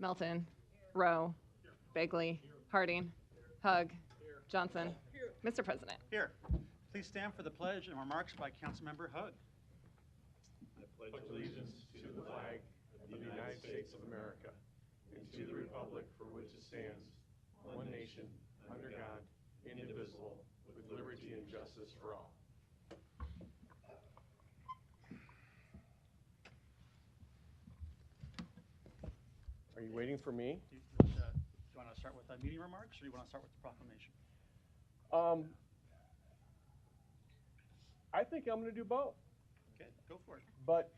Melton, Rowe, Bagley, Harding, Hug, Johnson. Mr. President. Here. Please stand for the pledge and remarks by Councilmember Hug. I pledge allegiance to the flag of the United States of America and to the republic for which it stands, one nation, under God, indivisible, with liberty and justice for all. Are you waiting for me? Do you want to start with meeting remarks, or do you want to start with the proclamation? I think I'm going to do both. Okay, go for it. But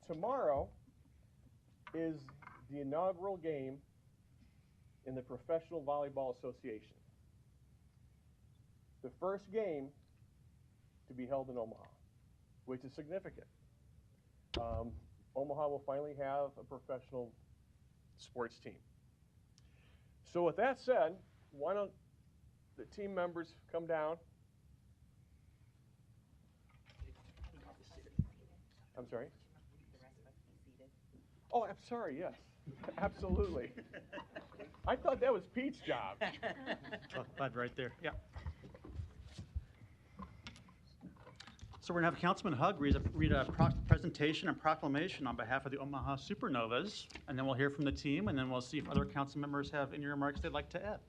tomorrow is the inaugural game in the Professional Volleyball Association. The first game to be held in Omaha, which is significant. Omaha will finally have a professional sports team. So with that said, why don't the team members come down? I'm sorry? Oh, I'm sorry, yes. Absolutely. I thought that was Pete's job. Oh, Bud, right there. Yeah. So we're going to have Councilman Hug read a presentation and proclamation on behalf of the Omaha Supernovas, and then we'll hear from the team, and then we'll see if other council members have any remarks they'd like to add.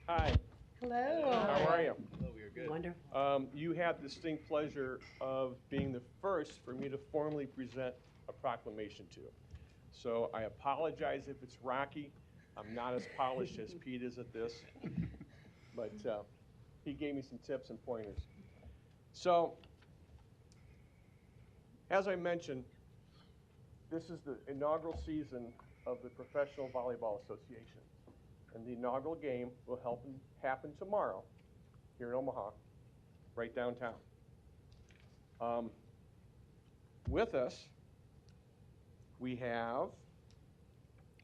Hi. Hello. How are you? Hello, we are good. Wonderful. You have the distinct pleasure of being the first for me to formally present a proclamation to. So I apologize if it's rocky. I'm not as polished as Pete is at this, but he gave me some tips and pointers. So, as I mentioned, this is the inaugural season of the Professional Volleyball Association. And the inaugural game will happen tomorrow here in Omaha, right downtown. With us, we have...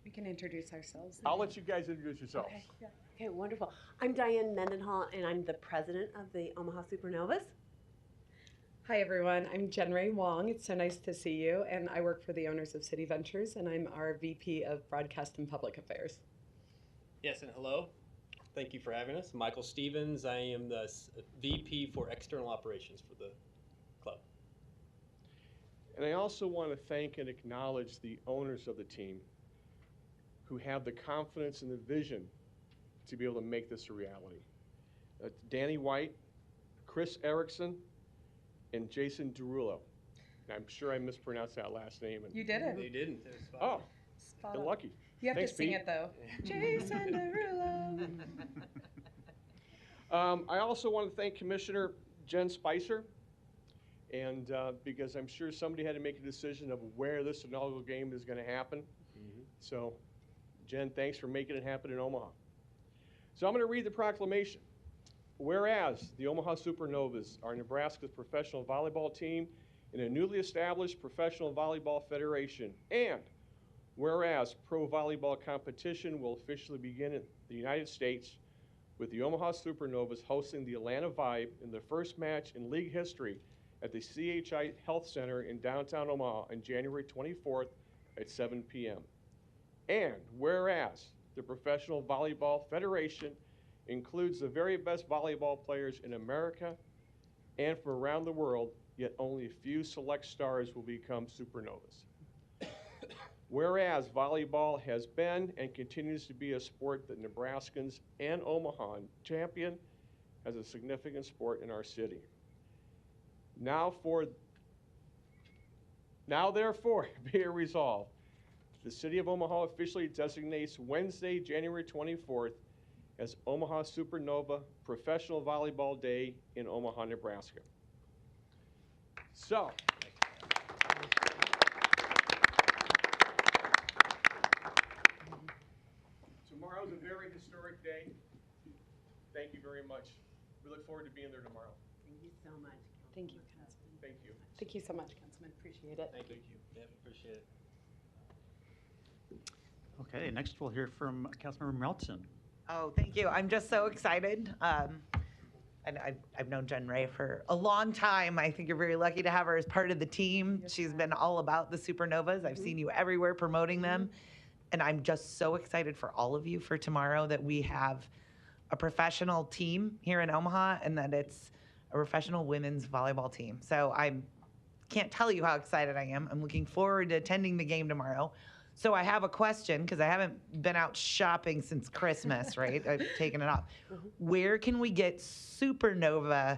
We can introduce ourselves. I'll let you guys introduce yourselves. Okay, yeah. Okay, wonderful. I'm Diane Mendenhall, and I'm the president of the Omaha Supernovas. Hi, everyone. I'm Jen Ray Wong. It's so nice to see you. And I work for the owners of City Ventures, and I'm our VP of Broadcast and Public Affairs. Yes, and hello. Thank you for having us. Michael Stevens. I am the VP for External Operations for the club. And I also want to thank and acknowledge the owners of the team who have the confidence and the vision to be able to make this a reality. Danny White, Chris Erickson, and Jason Derulo. I'm sure I mispronounced that last name. You didn't. You didn't. Oh, Spot you're on. lucky. You have Thanks, to sing Pete. it, though. Jason Derulo. I also want to thank Commissioner Jen Spicer, and because I'm sure somebody had to make a decision of where this inaugural game is going to happen. Mm-hmm. So, Jen, thanks for making it happen in Omaha. So I'm going to read the proclamation. Whereas the Omaha Supernovas are Nebraska's professional volleyball team in a newly established professional volleyball federation, and whereas pro volleyball competition will officially begin in the United States with the Omaha Supernovas hosting the Atlanta Vibe in the first match in league history at the CHI Health Center in downtown Omaha on January 24th at 7 p.m. And whereas the Professional Volleyball Federation includes the very best volleyball players in America and from around the world, yet only a few select stars will become supernovas. Whereas volleyball has been and continues to be a sport that Nebraskans and Omaha champion as a significant sport in our city. Now therefore, be it resolved, the City of Omaha officially designates Wednesday, January 24th as Omaha Supernova Professional Volleyball Day in Omaha, Nebraska. So, tomorrow's a very historic day. Thank you very much. We look forward to being there tomorrow. Thank you so much. Thank you, Councilman. Thank you. Thank you so much, Councilman. Appreciate it. Thank you. Yep, appreciate it. Okay, next we'll hear from Councilmember Melton. Oh, thank you. I'm just so excited. and I've known Jen Ray for a long time. I think you're very lucky to have her as part of the team. She's been all about the Supernovas. I've seen you everywhere promoting them. And I'm just so excited for all of you for tomorrow that we have a professional team here in Omaha and that it's a professional women's volleyball team. So I can't tell you how excited I am. I'm looking forward to attending the game tomorrow. So I have a question because I haven't been out shopping since Christmas, right? I've taken it off. Where can we get Supernova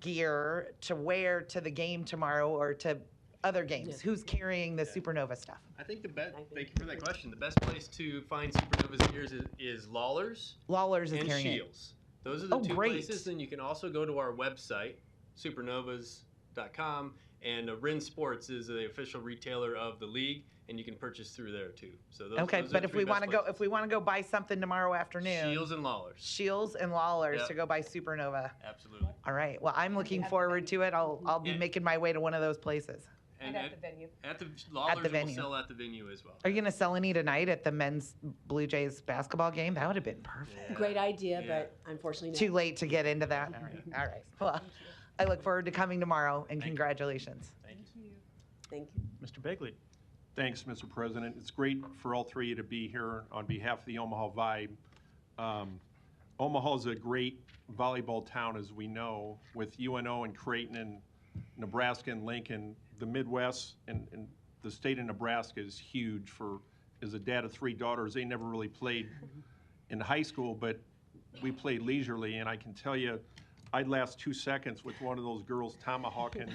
gear to wear to the game tomorrow or to other games? Who's carrying the Supernova stuff? I think thank you for that question. The best place to find Supernova's gears is Lawler's Lawler's is and carrying it. Shields. Those are the two great. places. Then you can also go to our website, supernovas.com, and Rin Sports is the official retailer of the league, and you can purchase through there too. So those, Okay, those are but the if three we want to best go, if we want to go buy something tomorrow afternoon, Shields and Lawler's. Shields and Lawler's Yep. to go buy Supernova. Absolutely. All right. Well, I'm looking forward to it. I'll be Yeah. making my way to one of those places. And at the venue. At the Lawler's will venue. sell at the venue as well. Are you going to sell any tonight at the men's Blue Jays basketball game? That would have been perfect. Yeah. Great idea, Yeah. but unfortunately Too no. late to get into that. All right. Well, I look forward to coming tomorrow and congratulations. Thank you. Thank you. Mr. Begley. Thanks, Mr. President. It's great for all three of you to be here on behalf of the Omaha Vibe. Omaha is a great volleyball town, as we know, with UNO and Creighton and Nebraska and Lincoln. The Midwest and the state of Nebraska is huge for, as a dad of three daughters, they never really played in high school, but we played leisurely, and I can tell you, I'd last 2 seconds with one of those girls tomahawking.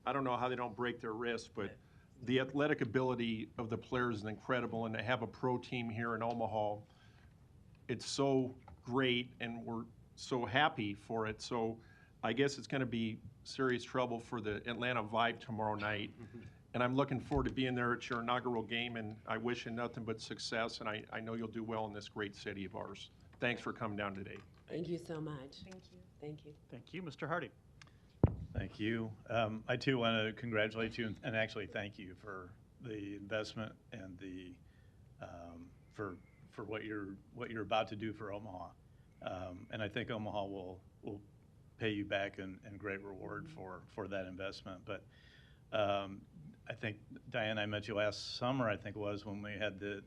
I don't know how they don't break their wrist, but the athletic ability of the players is incredible, and to have a pro team here in Omaha, it's so great, and we're so happy for it. So I guess it's going to be serious trouble for the Atlanta Vibe tomorrow night. And I'm looking forward to being there at your inaugural game, and I wish you nothing but success, and I know you'll do well in this great city of ours. Thanks for coming down today. Thank you so much. Thank you. Thank you. Thank you. Mr. Hardy. Thank you. I too want to congratulate you and actually thank you for the investment and the for what you're about to do for Omaha. And I think Omaha will pay you back in great reward for that investment. But I think Diane, I met you last summer. I think it was when we had the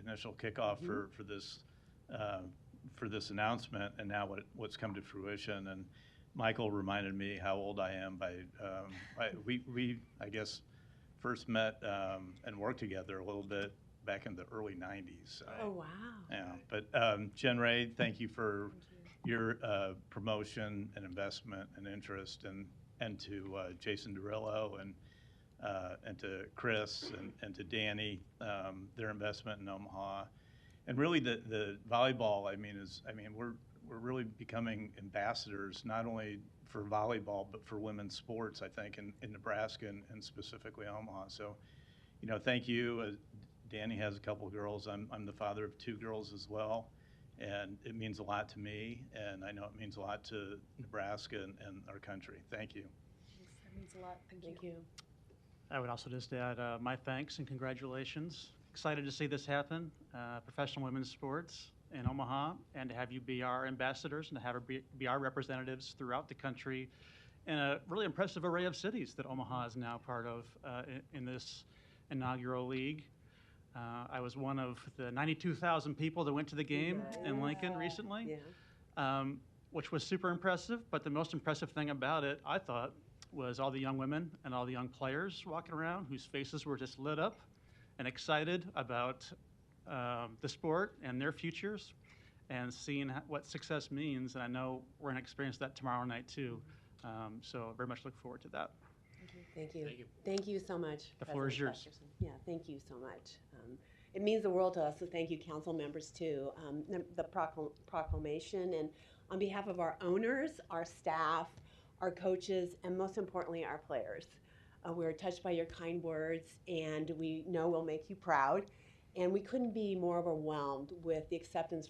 initial kickoff for this announcement, and now what's come to fruition. And Michael reminded me how old I am we I guess first met and worked together a little bit back in the early 90s. So, Oh, wow. yeah, but Jen Ray, thank you for your promotion and investment and interest, and to Jason Durillo and to Chris and to Danny, their investment in Omaha, and really the volleyball. We're really becoming ambassadors not only for volleyball but for women's sports. I think in Nebraska and specifically Omaha. So, thank you. Danny has a couple of girls. I'm the father of two girls as well. And it means a lot to me, and I know it means a lot to Nebraska and our country. Thank you. That means a lot. Thank you. I would also just add my thanks and congratulations. Excited to see this happen, professional women's sports in Omaha, and to have you be our ambassadors and to have her be our representatives throughout the country in a really impressive array of cities that Omaha is now part of in this inaugural league. I was one of the 92,000 people that went to the game in Lincoln recently, which was super impressive. But the most impressive thing about it, I thought, was all the young women and all the young players walking around whose faces were just lit up and excited about the sport and their futures and seeing what success means. And I know we're going to experience that tomorrow night too. So very much look forward to that. Thank you. Thank you. Thank you so much. The floor is President yours. Festerson. Yeah, thank you so much. It means the world to us, so thank you, council members, too. The proclamation, and on behalf of our owners, our staff, our coaches, and most importantly, our players. We're touched by your kind words, and we know we'll make you proud. And we couldn't be more overwhelmed with the acceptance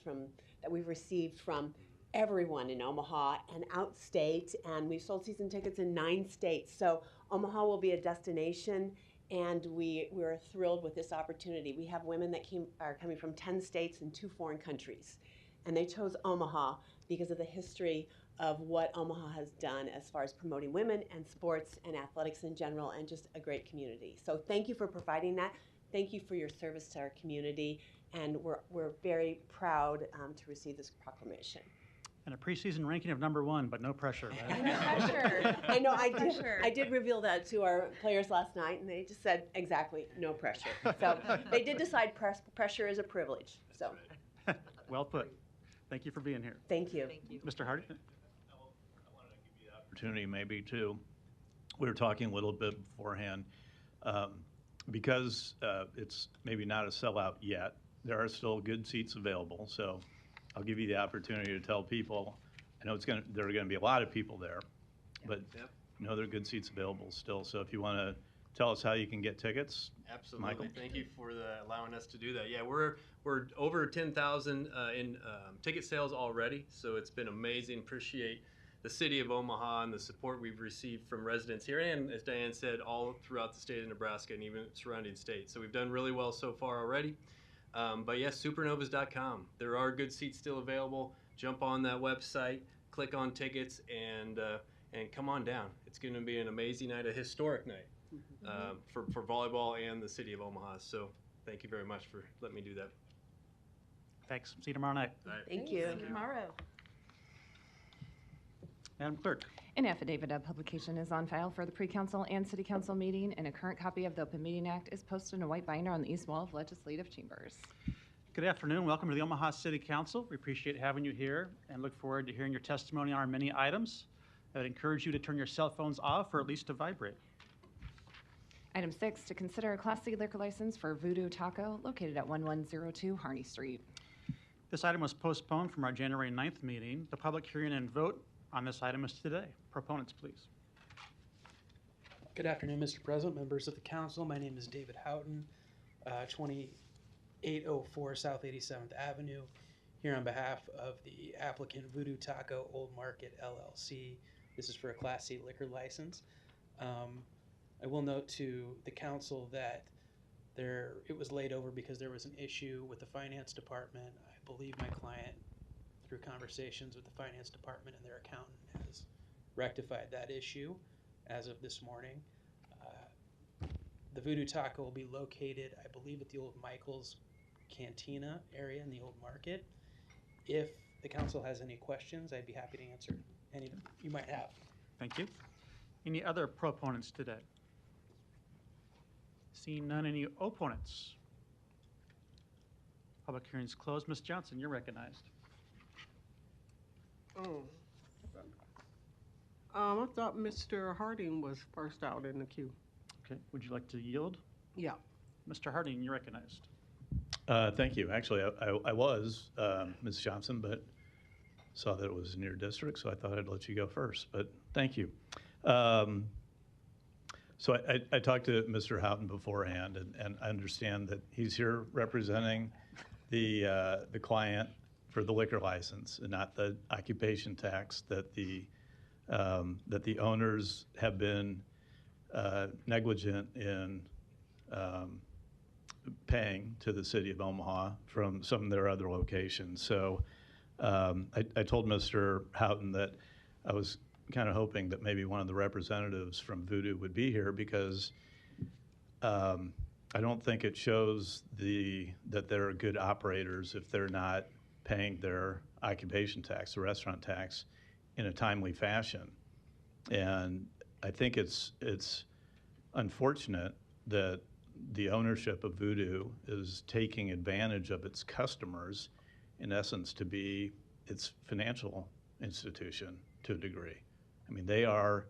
that we've received from everyone in Omaha and outstate, and we've sold season tickets in 9 states. So Omaha will be a destination, and we're thrilled with this opportunity. We have women that are coming from 10 states and 2 foreign countries, and they chose Omaha because of the history of what Omaha has done as far as promoting women and sports and athletics in general, and just a great community. So thank you for providing that. Thank you for your service to our community, and we're very proud to receive this proclamation. And a preseason ranking of #1, but no pressure, right? No pressure. I know. I did reveal that to our players last night, and they just said exactly no pressure. So they did decide pressure is a privilege. So Well put. Thank you for being here. thank you. Mr. Hardy? Opportunity maybe too. We were talking a little bit beforehand. Because it's maybe not a sellout yet, there are still good seats available. So I'll give you the opportunity to tell people, I know there are going to be a lot of people there, but you know there are good seats available still. So if you want to tell us how you can get tickets. Absolutely. Michael? Thank you for allowing us to do that. Yeah, we're over 10,000 in ticket sales already, so it's been amazing. Appreciate the city of Omaha and the support we've received from residents here, and as Diane said, all throughout the state of Nebraska and even surrounding states. So we've done really well so far already. But yes, supernovas.com. There are good seats still available. Jump on that website, click on tickets, and come on down. It's going to be an amazing night, a historic night for volleyball and the city of Omaha. So thank you very much for letting me do that. Thanks. See you tomorrow night. All right. Thank you. Tomorrow. Madam Clerk? An affidavit of publication is on file for the pre-council and city council meeting, and a current copy of the Open Meeting Act is posted in a white binder on the east wall of legislative chambers. Good afternoon. Welcome to the Omaha City Council. We appreciate having you here and look forward to hearing your testimony on our many items. I would encourage you to turn your cell phones off or at least to vibrate. Item 6, to consider a Class C liquor license for Voodoo Taco located at 1102 Harney Street. This item was postponed from our January 9th meeting. The public hearing and vote on this item is today. Proponents, please. Good afternoon, Mr. President, members of the council. My name is David Houghton, 2804 South 87th Avenue, here on behalf of the applicant Voodoo Taco Old Market LLC. This is for a Class C liquor license. I will note to the council that it was laid over because there was an issue with the finance department. I believe my client, through conversations with the finance department and their accountant, has rectified that issue as of this morning. The Voodoo Taco will be located, I believe, at the old Michael's Cantina area in the old market. If the council has any questions, I'd be happy to answer any you might have. Thank you. Any other proponents today? Seeing none, any opponents? Public hearing's closed. Ms. Johnson, you're recognized. I thought Mr. Harding was first out in the queue. Okay, would you like to yield? Yeah. Mr. Harding, you're recognized. Thank you. Actually, I was, Ms. Johnson, but saw that it was in your district, so I thought I'd let you go first, but thank you. So I talked to Mr. Houghton beforehand, and I understand that he's here representing the client for the liquor license and not the occupation tax that the owners have been negligent in paying to the city of Omaha from some of their other locations. So I told Mr. Houghton that I was kind of hoping that maybe one of the representatives from Voodoo would be here because I don't think it shows that they're good operators if they're not paying their occupation tax, the restaurant tax, in a timely fashion. And I think it's unfortunate that the ownership of Voodoo is taking advantage of its customers, in essence, to be its financial institution to a degree. I mean, they are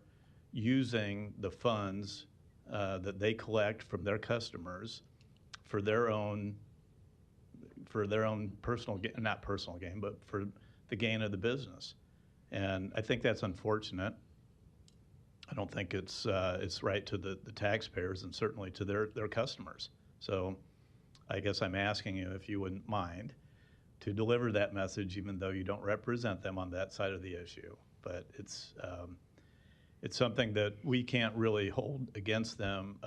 using the funds that they collect from their customers for their own personal, not personal gain, but for the gain of the business. And I think that's unfortunate. I don't think it's right to the taxpayers and certainly to their customers. So I guess I'm asking you if you wouldn't mind to deliver that message, even though you don't represent them on that side of the issue. But it's something that we can't really hold against them,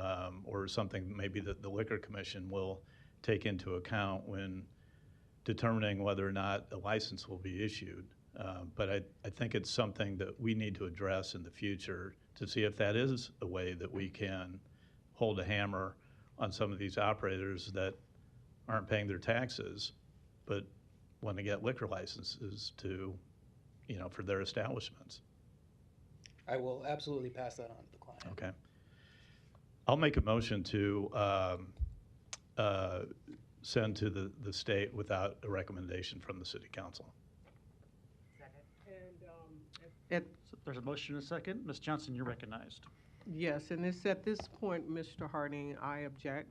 or something maybe that the Liquor Commission will take into account when determining whether or not a license will be issued. But I think it's something that we need to address in the future to see if that is a way that we can hold a hammer on some of these operators that aren't paying their taxes, but want to get liquor licenses to, for their establishments. I will absolutely pass that on to the client. Okay. I'll make a motion to send to the state without a recommendation from the city council. And So there's a motion and a second. Ms. Johnson, you're recognized. yes, and it's at this point, Mr. Harding, I object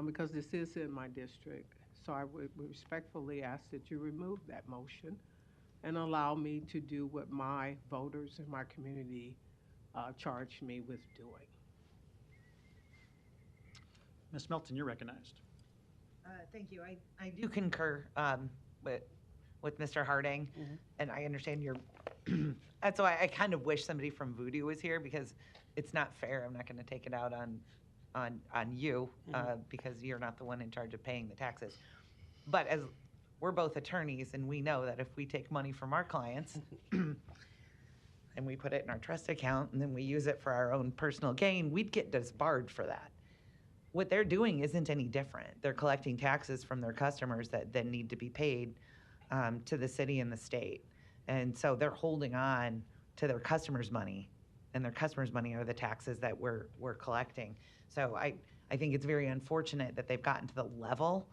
because this is in my district. So I would respectfully ask that you remove that motion and allow me to do what my voters in my community charged me with doing. Ms. Melton, you're recognized. Thank you. I do concur with Mr. Harding, and I understand your. That's why I kind of wish somebody from Voodoo was here, because it's not fair. I'm not going to take it out on you because you're not the one in charge of paying the taxes. But as we're both attorneys, and we know that if we take money from our clients and we put it in our trust account and then we use it for our own personal gain, we'd get disbarred for that. What they're doing isn't any different. They're collecting taxes from their customers that then need to be paid to the city and the state. And so they're holding on to their customers' money, and their customers' money are the taxes that we're collecting. So I think it's very unfortunate that they've gotten to the level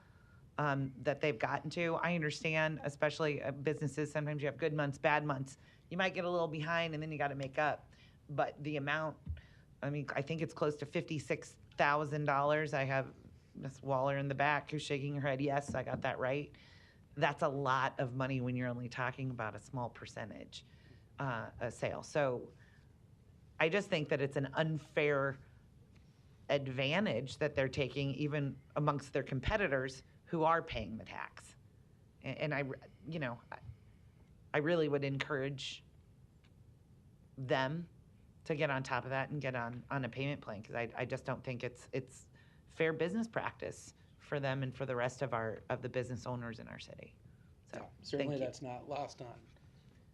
that they've gotten to. I understand, especially businesses, sometimes you have good months, bad months. You might get a little behind and then you got to make up. But the amount, I think it's close to $56,000. I have Ms. Waller in the back who's shaking her head. Yes, I got that right. That's a lot of money when you're only talking about a small percentage of sales. So I just think that it's an unfair advantage that they're taking even amongst their competitors who are paying the tax. And I really would encourage them to get on top of that and get on a payment plan, because I just don't think it's fair business practice for them and for the rest of the business owners in our city. So Certainly thank you. that's not lost on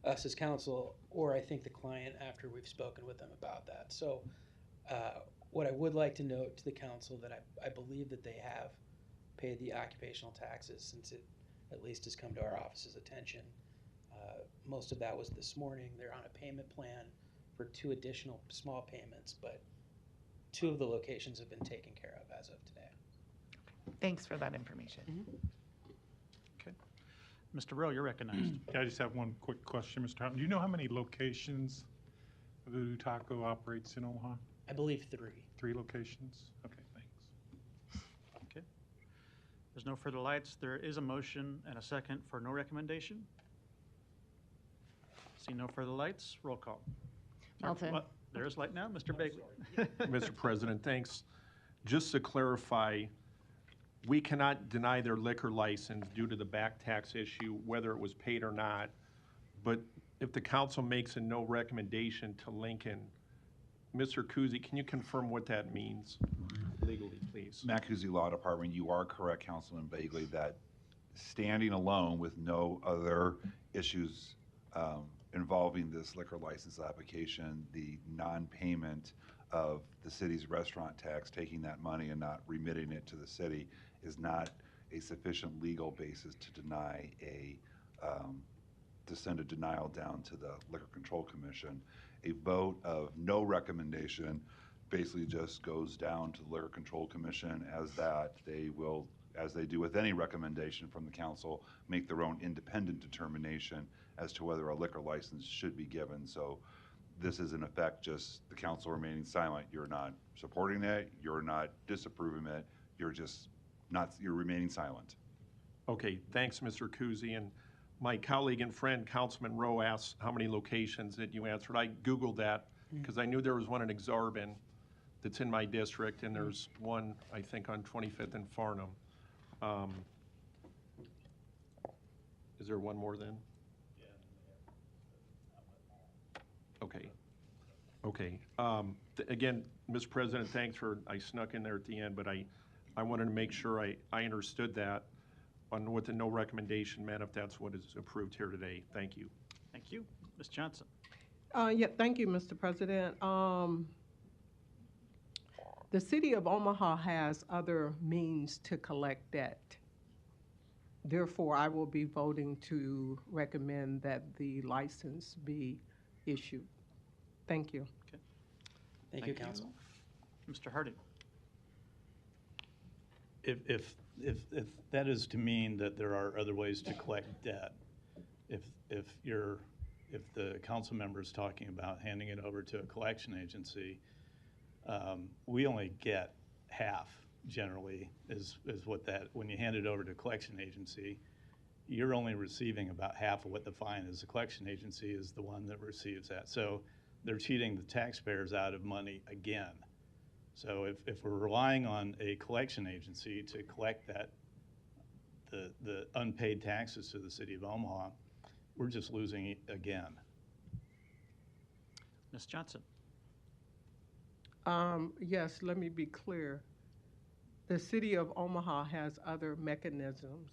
us as council, or I think the client after we've spoken with them about that. So what I would like to note to the council that I believe that they have paid the occupational taxes since it at least has come to our office's attention. Most of that was this morning. They're on a payment plan for 2 additional small payments, but 2 of the locations have been taken care of as of today. Thanks for that information. Okay. Mr. Rowe, you're recognized. I just have one quick question, Mr. Houghton. Do you know how many locations Voodoo Taco operates in Omaha? I believe 3. 3 locations? Okay, thanks. Okay. There's no further lights. There is a motion and a second for no recommendation. See no further lights. Roll call. Melton. There is light now. Mr. Bagley. Mr. President, thanks. Just to clarify, we cannot deny their liquor license due to the back tax issue, whether it was paid or not. But if the council makes a no recommendation to Lincoln, Mr. Kuzi, can you confirm what that means legally, please? Matt Kuzi Law Department, you are correct, Councilman Bagley, that standing alone with no other issues involving this liquor license application, the non-payment of the city's restaurant tax, taking that money and not remitting it to the city, is not a sufficient legal basis to deny to send a denial down to the Liquor Control Commission. A vote of no recommendation basically just goes down to the Liquor Control Commission as that they will, as they do with any recommendation from the council, make their own independent determination as to whether a liquor license should be given. So this is in effect just the council remaining silent. You're not supporting it, you're not disapproving it, you're remaining silent. Okay, thanks, Mr. Kuzi. And my colleague and friend, Councilman Rowe, asked how many locations that you answered. I Googled that because I knew there was one in Exarban that's in my district, and there's one, I think, on 25th and Farnham. Is there one more then? Okay. Okay. Again, Mr. President, thanks for, I snuck in there at the end, but I wanted to make sure I understood that on what the no recommendation meant, if that's what is approved here today. Thank you. Thank you. Ms. Johnson. Yeah, thank you, Mr. President. The city of Omaha has other means to collect debt. Therefore, I will be voting to recommend that the license be issued. Thank you. Okay. Thank you, Council. Mr. Harding. If that is to mean that there are other ways to collect debt, if the council member is talking about handing it over to a collection agency, we only get half generally is what that, when you hand it over to a collection agency, you're only receiving about half of what the fine is. The collection agency is the one that receives that. So they're cheating the taxpayers out of money again. So if we're relying on a collection agency to collect that, the unpaid taxes to the city of Omaha, we're just losing it again. Ms. Johnson. Yes, let me be clear. The city of Omaha has other mechanisms,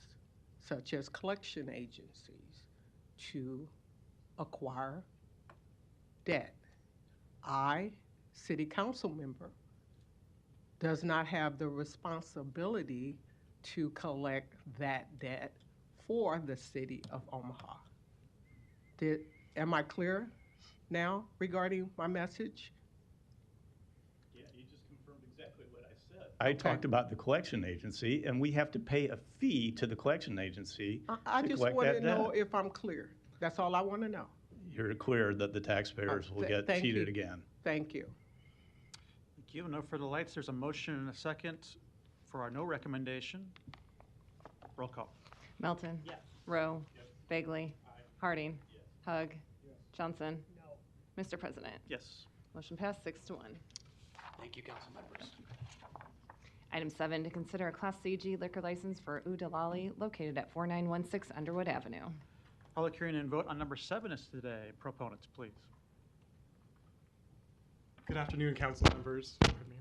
such as collection agencies, to acquire debt. I, city council member, does not have the responsibility to collect that debt for the city of Omaha. Am I clear now regarding my message? Yeah, you just confirmed exactly what I said. I talked about the collection agency, and we have to pay a fee to the collection agency I to just collect want that to debt. know if I'm clear. That's all I want to know. You're clear that the taxpayers will get Thank cheated you. again. Thank you. Thank you. No further lights. There's a motion and a second for our no recommendation. Roll call. Melton. Yes. Rowe. Bagley. Harding. Hug. Johnson. No. Mr. President. Yes. Motion passed 6-1. Thank you, council members. Item 7, to consider a Class CG liquor license for Udalali located at 4916 Underwood Avenue. Public hearing and vote on number 7 is today. Proponents, please. Good afternoon, council members. Pardon me.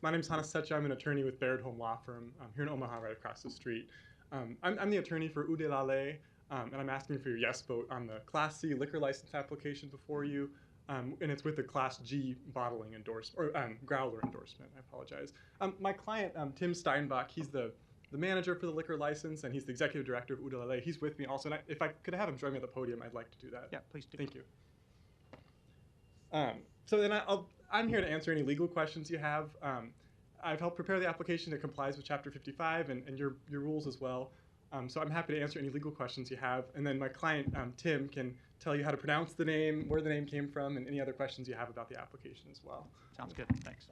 My name is Hannes Setcha. I'm an attorney with Baird Home Law Firm here in Omaha, right across the street. I'm the attorney for Udalali, and I'm asking for your yes vote on the Class C liquor license application before you, and it's with the Class G bottling endorsement, or growler endorsement, I apologize. My client, Tim Steinbach, he's the manager for the liquor license, and he's the executive director of Udalali. He's with me also, and if I could have him join me at the podium, I'd like to do that. Yeah, please do. Thank you. So then I'm here to answer any legal questions you have. I've helped prepare the application that complies with Chapter 55 and your rules as well. So I'm happy to answer any legal questions you have. And then my client, Tim, can tell you how to pronounce the name, where the name came from, and any other questions you have about the application as well. Sounds good. Thanks.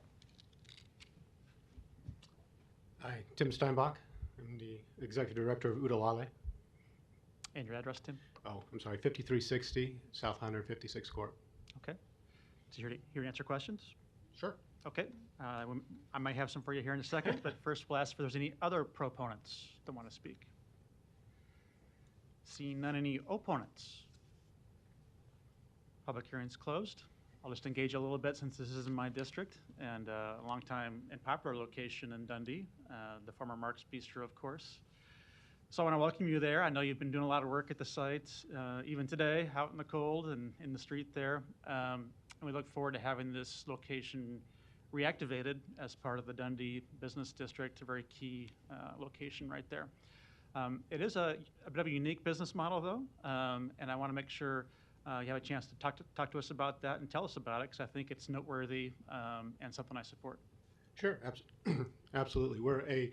Hi, Tim Steinbach. I'm the executive director of Udalali. And your address, Tim? Oh, I'm sorry, 5360 South 156 Court. Okay. So you're here to answer questions? Sure. Okay. I might have some for you here in a second, but first we'll ask if there's any other proponents that want to speak. Seeing none, any opponents? Public hearing's closed. I'll just engage a little bit since this is in my district and a long time and popular location in Dundee, the former Mark's Bistro, of course. So I want to welcome you there. I know you've been doing a lot of work at the site, even today, out in the cold and in the street there. And we look forward to having this location reactivated as part of the Dundee Business District, a very key location right there. It is a bit of a unique business model, though, and I want to make sure you have a chance to talk to us about that and tell us about it, because I think it's noteworthy and something I support. Sure, absolutely. We're a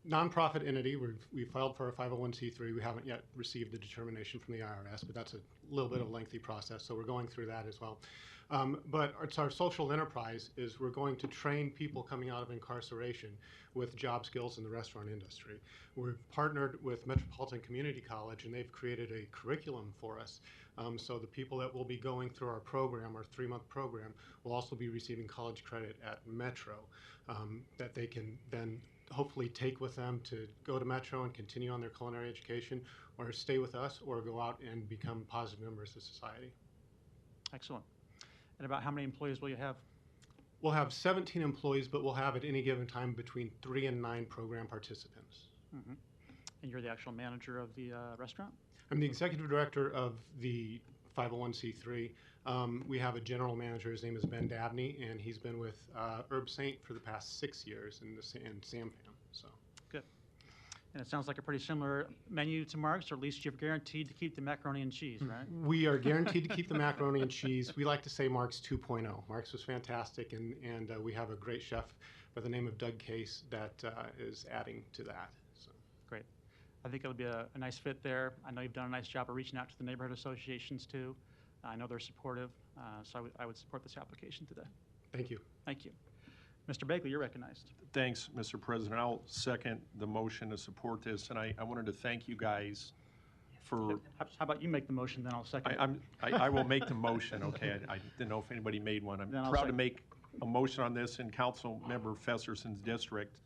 nonprofit entity. We filed for a 501c3. We haven't yet received the determination from the IRS, but that's a little bit of a lengthy process, so we're going through that as well. But it's our social enterprise is we're going to train people coming out of incarceration with job skills in the restaurant industry. We've partnered with Metropolitan Community College, and they've created a curriculum for us. So the people that will be going through our program, our 3-month program, will also be receiving college credit at Metro that they can then hopefully take with them to go to Metro and continue on their culinary education, or stay with us, or go out and become positive members of society. Excellent. And about how many employees will you have? We'll have 17 employees, but we'll have at any given time between 3 and 9 program participants. Mm-hmm. And you're the actual manager of the restaurant? I'm the executive director of the 501c3. We have a general manager. His name is Ben Dabney, and he's been with Herb Saint for the past 6 years in SamPam. So Good. And it sounds like a pretty similar menu to Mark's, or at least you're guaranteed to keep the macaroni and cheese, right? we are guaranteed to keep the macaroni and cheese. We like to say Mark's 2.0. Mark's was fantastic, and we have a great chef by the name of Doug Case that is adding to that. So. Great. I think it'll be a nice fit there. I know you've done a nice job of reaching out to the neighborhood associations too. I know they're supportive, so I would support this application today. Thank you. Thank you. Mr. Bagley, you're recognized. Thanks, Mr. President. I'll second the motion to support this, and I wanted to thank you guys for. How about you make the motion, then I'll second it. I will make the motion, okay? I didn't know if anybody made one. I'm Then I'll proud to second. make a motion on this in Councilmember Fesserson's district.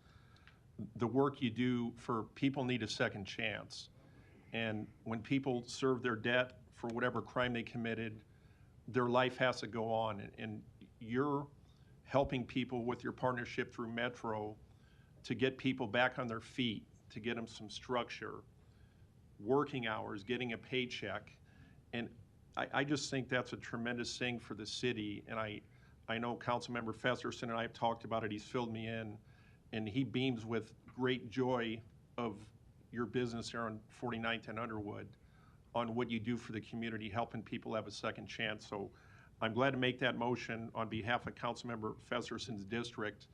The work you do for people need a second chance. And when people serve their debt for whatever crime they committed, their life has to go on. And you're helping people with your partnership through Metro to get people back on their feet, to get them some structure, working hours, getting a paycheck. And I just think that's a tremendous thing for the city. And I know Councilmember Fesserson and I have talked about it. He's filled me in, and he beams with great joy of your business here on 49th and Underwood on what you do for the community, helping people have a second chance. So I'm glad to make that motion on behalf of Councilmember Fesserson's district,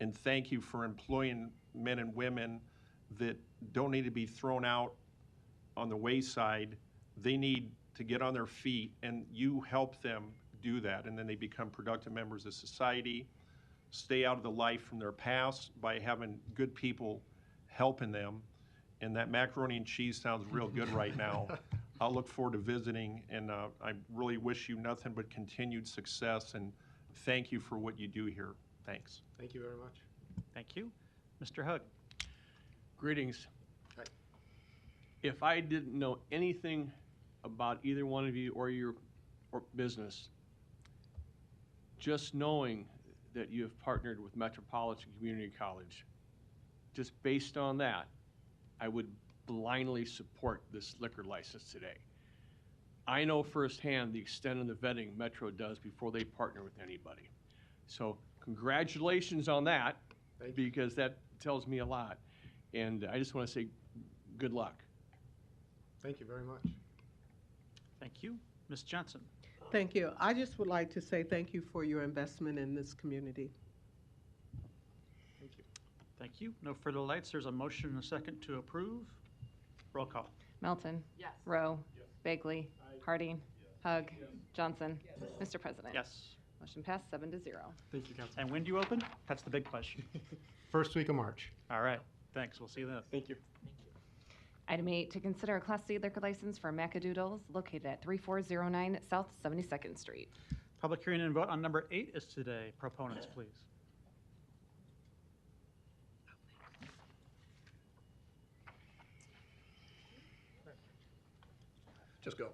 and thank you for employing men and women that don't need to be thrown out on the wayside. They need to get on their feet, and you help them do that, and then they become productive members of society, stay out of the life from their past by having good people helping them. And that macaroni and cheese sounds real good right now. I'll look forward to visiting, and I really wish you nothing but continued success, and thank you for what you do here. Thanks. Thank you very much. Thank you. Mr. Hug. Greetings. If I didn't know anything about either one of you or your business, just knowing that you have partnered with Metropolitan Community College, just based on that, I would blindly support this liquor license today. I know firsthand the extent of the vetting Metro does before they partner with anybody. So congratulations on that, because that tells me a lot. And I just want to say good luck. Thank you very much. Thank you. Ms. Johnson. Thank you. I just would like to say thank you for your investment in this community. Thank you. Thank you. No further lights. There's a motion and a second to approve. Roll call. Melton. Yes. Rowe. Bagley. Harding. Hug. Johnson. Mr. President. Yes. Motion passed 7-0. Thank you, Council. And when do you open? That's the big question. First week of March. All right. Thanks. We'll see you then. Thank you. Item 8, to consider a Class C liquor license for Macadoodles located at 3409 South 72nd Street. Public hearing and vote on number 8 is today. Proponents, please. Just go.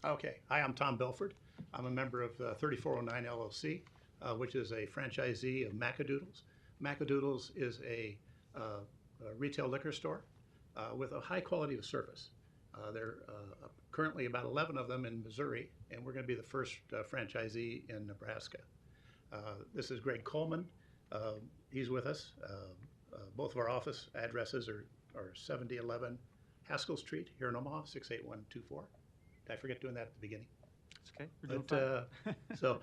Okay. Hi, I'm Tom Belford. I'm a member of 3409 LLC, which is a franchisee of Macadoodles. Macadoodles is a retail liquor store with a high quality of service. There are currently about 11 of them in Missouri, and we're going to be the first franchisee in Nebraska. This is Greg Coleman. He's with us. Both of our office addresses are 7011 Haskell Street here in Omaha, 68124. Did I forget doing that at the beginning? It's okay. We're doing fine. So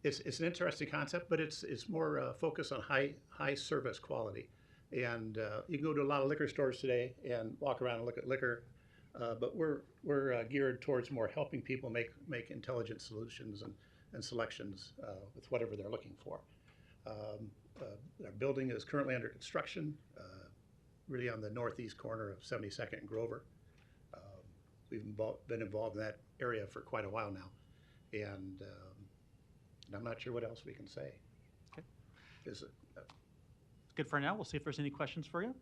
it's an interesting concept, but it's more focused on high service quality. And you can go to a lot of liquor stores today and walk around and look at liquor, but we're geared towards more helping people make intelligent solutions and selections with whatever they're looking for. Our building is currently under construction, really on the northeast corner of 72nd and Grover. We've been involved in that area for quite a while now, and I'm not sure what else we can say. Okay. Is it, Good for now. We'll see if there's any questions for you.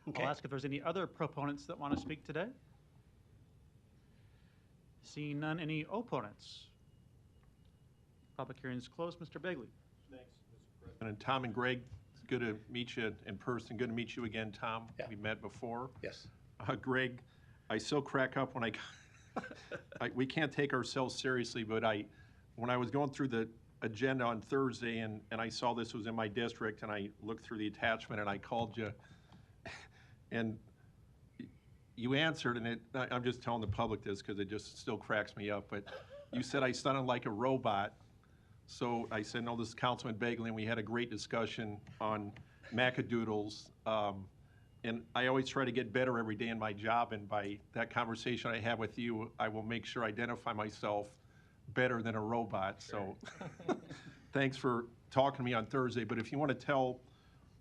Okay. I'll ask if there's any other proponents that want to speak today. Seeing none, any opponents? Public hearing is closed. Mr. Bagley. Thanks, Mr. President. And Tom and Greg, good to meet you in person. Good to meet you again, Tom. Yeah. We met before. Yes. Greg, I so crack up when we can't take ourselves seriously, but when I was going through the agenda on Thursday and I saw this was in my district and I looked through the attachment and I called you and you answered, and I'm just telling the public this because it just still cracks me up, but you said I sounded like a robot. So I said, no, this is Councilman Bagley, and we had a great discussion on Macadoodles. And I always try to get better every day in my job, and by that conversation I had with you, I will make sure I identify myself better than a robot. So thanks for talking to me on Thursday. But if you want to tell,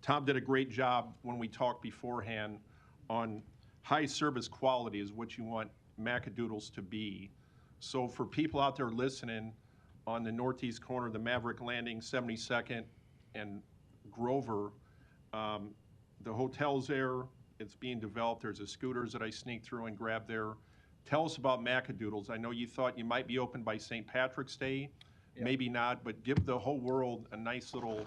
Tom did a great job when we talked beforehand on high service quality is what you want Macadoodles to be. So for people out there listening on the northeast corner, the Maverick Landing, 72nd and Grover, the hotel's there, it's being developed. There's a scooters that I sneak through and grab there. Tell us about Macadoodles. I know you thought you might be open by St. Patrick's Day, maybe not, but give the whole world a nice little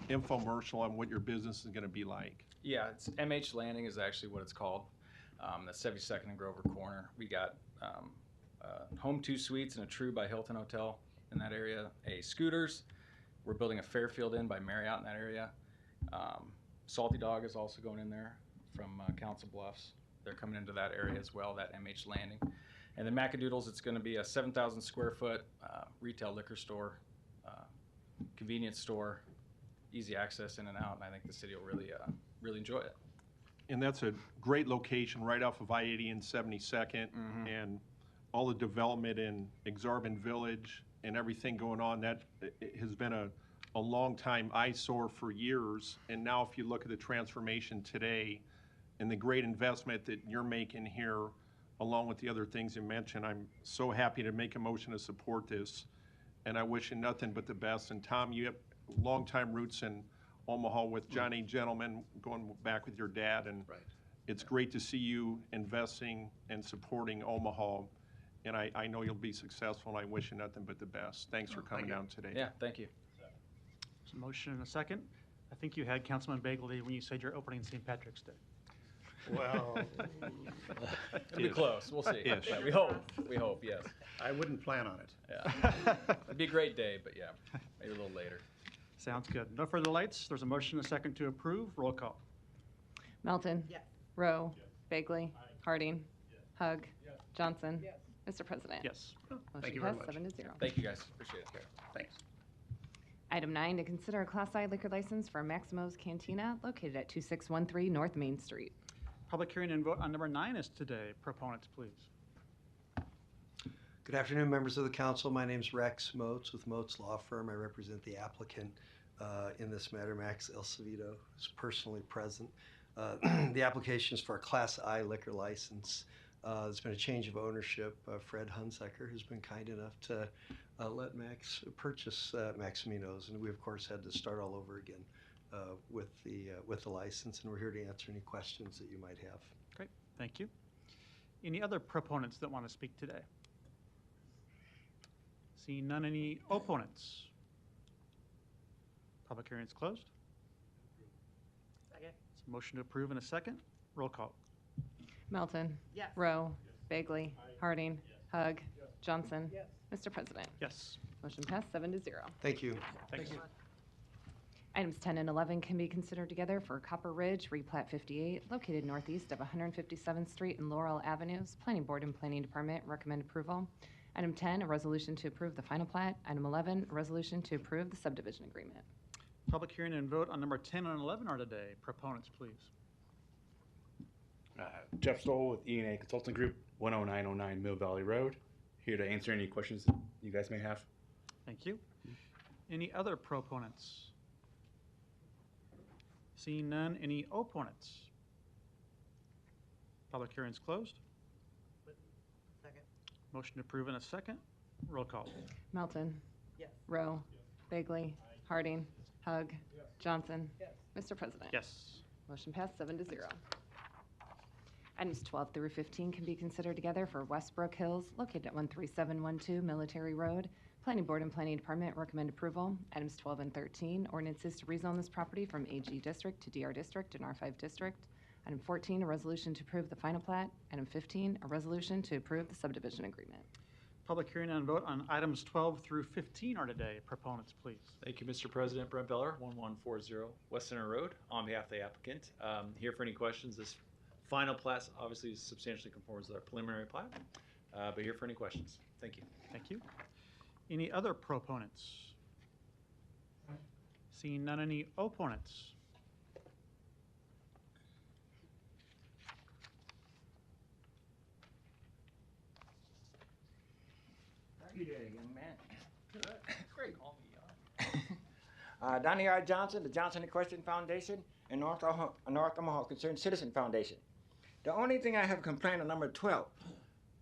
infomercial on what your business is gonna be like. Yeah, it's MH Landing is actually what it's called. That's 72nd and Grover Corner. We got Home 2 Suites and a True by Hilton Hotel in that area. A Scooters. We're building a Fairfield Inn by Marriott in that area. Salty Dog is also going in there from Council Bluffs. They're coming into that area as well, that MH Landing. And then Macadoodles, it's going to be a 7,000 square foot retail liquor store, convenience store, easy access in and out, and I think the city will really enjoy it. And that's a great location right off of I-80 and 72nd, and all the development in Exarban Village and everything going on, that has been a long time eyesore for years. And now if you look at the transformation today and the great investment that you're making here, along with the other things you mentioned, I'm so happy to make a motion to support this. And I wish you nothing but the best. And Tom, you have longtime roots in Omaha with Johnny Gentleman, going back with your dad, and it's great to see you investing and supporting Omaha, and I know you'll be successful, and I wish you nothing but the best. Thanks for coming down today. Yeah, thank you. There's a motion and a second. I think you had Councilman Bagley when you said you're opening St. Patrick's Day. Well, It'll be close. We'll see. Ish. Yeah, we hope, yes. I wouldn't plan on it. Yeah. It'd be a great day, but yeah, maybe a little later. Sounds good. No further lights. There's a motion and a second to approve. Roll call. Melton. Rowe. Bagley. Harding. Hug. Johnson. Mr. President. Yes. Thank you Motion very passed much. 7-0. Thank you, guys. Appreciate it. Thanks. Item 9, to consider a Class I liquor license for Maximo's Cantina located at 2613 North Main Street. Public hearing and vote on number 9 is today. Proponents, please. Good afternoon, members of the council. My name is Rex Moats with Moats Law Firm. I represent the applicant in this matter, Max Elcevido, who's personally present. The application is for a Class I liquor license. There's been a change of ownership. Fred Hunsaker has been kind enough to let Max purchase Maximino's, and we of course had to start all over again with the license, and we're here to answer any questions that you might have. Great. Thank you. Any other proponents that want to speak today? Seeing none, any opponents? Public hearing is closed. Second. It's a motion to approve in a second. Roll call. Melton. Yes. Rowe. Bagley. Harding. Hug. Johnson. Mr. President. Yes. Motion passed 7-0. Thank you. Thank you. Items 10 and 11 can be considered together for Copper Ridge Replat 58, located northeast of 157th Street and Laurel Avenues. Planning Board and Planning Department recommend approval. Item 10, a resolution to approve the final plat. Item 11, a resolution to approve the subdivision agreement. Public hearing and vote on number 10 and 11 are today. Proponents, please. Jeff Stoll with E&A Consulting Group, 10909 Mill Valley Road. Here to answer any questions that you guys may have. Thank you. Any other proponents? Seeing none, any opponents? Public hearing is closed. Second. Motion to approve in a second. Roll call. Melton. Yes. Rowe. Bagley. Harding. Hug. Johnson. Mr. President. Yes. Motion passed 7-0. Items 12 through 15 can be considered together for Westbrook Hills, located at 13712 Military Road. Planning Board and Planning Department recommend approval. Items 12 and 13, ordinances to rezone this property from AG District to DR District and R5 District. Item 14, a resolution to approve the final plat. Item 15, a resolution to approve the subdivision agreement. Public hearing and vote on items 12 through 15 are today. Proponents, please. Thank you, Mr. President. Brent Beller, 1140 West Center Road, on behalf of the applicant. Here for any questions. This final plat obviously substantially conforms with our preliminary plat, but here for any questions. Thank you. Thank you. Any other proponents? Seeing none, any opponents? How you doing, young man? Good. Great. Donnie R. Johnson, the Johnson Equestrian Foundation, and North Omaha Concerned Citizen Foundation. The only thing I have complained on number 12,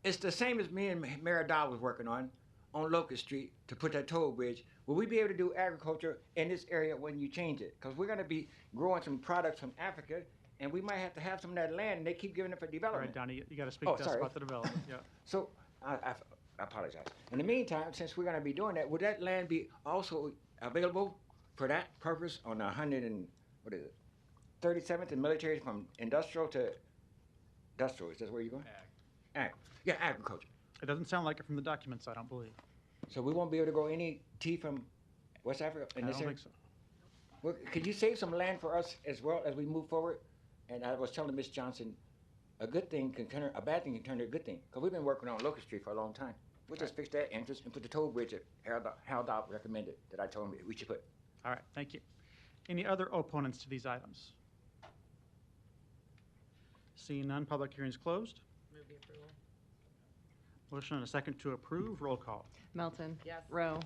it's the same as me and Mayor Dow was working on Locust Street to put that toll bridge. Will we be able to do agriculture in this area when you change it? Because we're going to be growing some products from Africa, and we might have to have some of that land, and they keep giving it for All development. right, Donnie, you got to speak to us about the development. Yeah. So, I apologize. In the meantime, since we're going to be doing that, would that land be also available for that purpose on 37th and Military from industrial to industrial? Is that where you're going? Ag. Yeah, agriculture. It doesn't sound like it from the documents, I don't believe. So we won't be able to grow any tea from West Africa in I this don't area? think so. Well, could you save some land for us as well as we move forward? And I was telling Ms. Johnson, a bad thing can turn to a good thing. Because we've been working on Locust Street for a long time. We'll just fix that entrance and put the toll bridge that Harold Dobb recommended that I told him we should put. All right, thank you. Any other opponents to these items? Seeing none, public hearing is closed. Move the approval. Motion and a second to approve. Roll call. Melton. Yes. Rowe.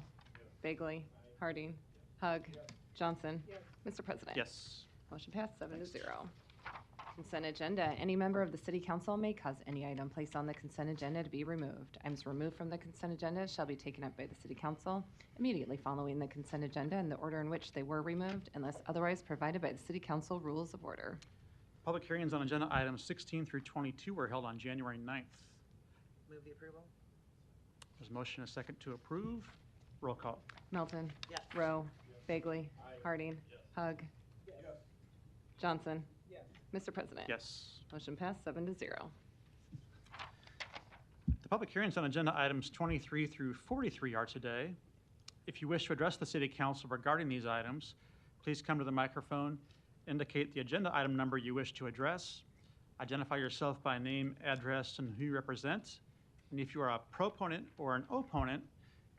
Bagley. Harding. Hug. Johnson. Mr. President. Yes. Motion passed 7-0. Consent agenda. Any member of the city council may cause any item placed on the consent agenda to be removed. Items removed from the consent agenda shall be taken up by the city council immediately following the consent agenda in the order in which they were removed, unless otherwise provided by the city council rules of order. Public hearings on agenda items 16 through 22 were held on January 9th. Move the approval. There's a motion and a second to approve. Roll call. Melton. Yes. Rowe. Bagley. Harding. Hug. Johnson. Mr. President. Yes. Motion passed 7-0. The public hearings on agenda items 23 through 43 are today. If you wish to address the city council regarding these items, please come to the microphone, indicate the agenda item number you wish to address, identify yourself by name, address, and who you represent. And if you are a proponent or an opponent,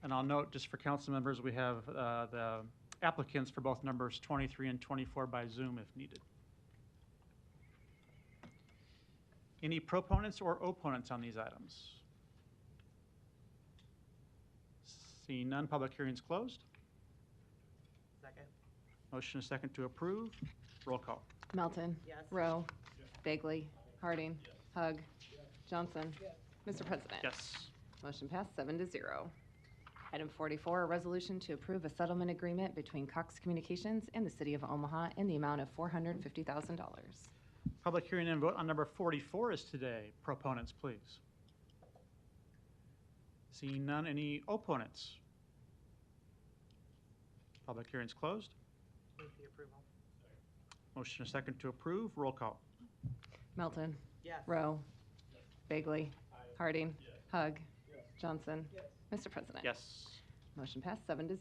and I'll note just for council members, we have the applicants for both numbers 23 and 24 by Zoom if needed. Any proponents or opponents on these items? Seeing none, public hearing is closed. Second. Motion is second to approve. Roll call. Melton. Yes. Rowe. Bagley. Harding. Hug. Johnson. Mr. President. Yes. Motion passed 7-0. Item 44, a resolution to approve a settlement agreement between Cox Communications and the City of Omaha in the amount of $450,000. Public hearing and vote on number 44 is today. Proponents, please. Seeing none, any opponents? Public hearing is closed. Move the approval. Motion is second to approve. Roll call. Melton. Yes. Rowe. Bagley. Harding. Hug. Johnson. Mr. President. Yes. Motion passed 7-0.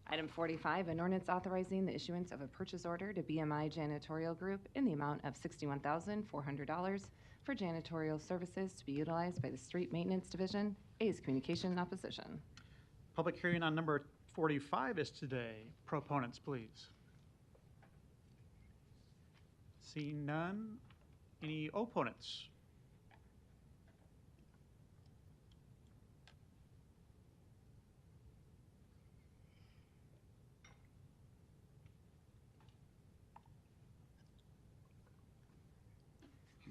Item 45, an ordinance authorizing the issuance of a purchase order to BMI Janitorial Group in the amount of $61,400 for janitorial services to be utilized by the Street Maintenance Division. A is communication in opposition. Public hearing on number 45 is today. Proponents, please. Seeing none, any opponents?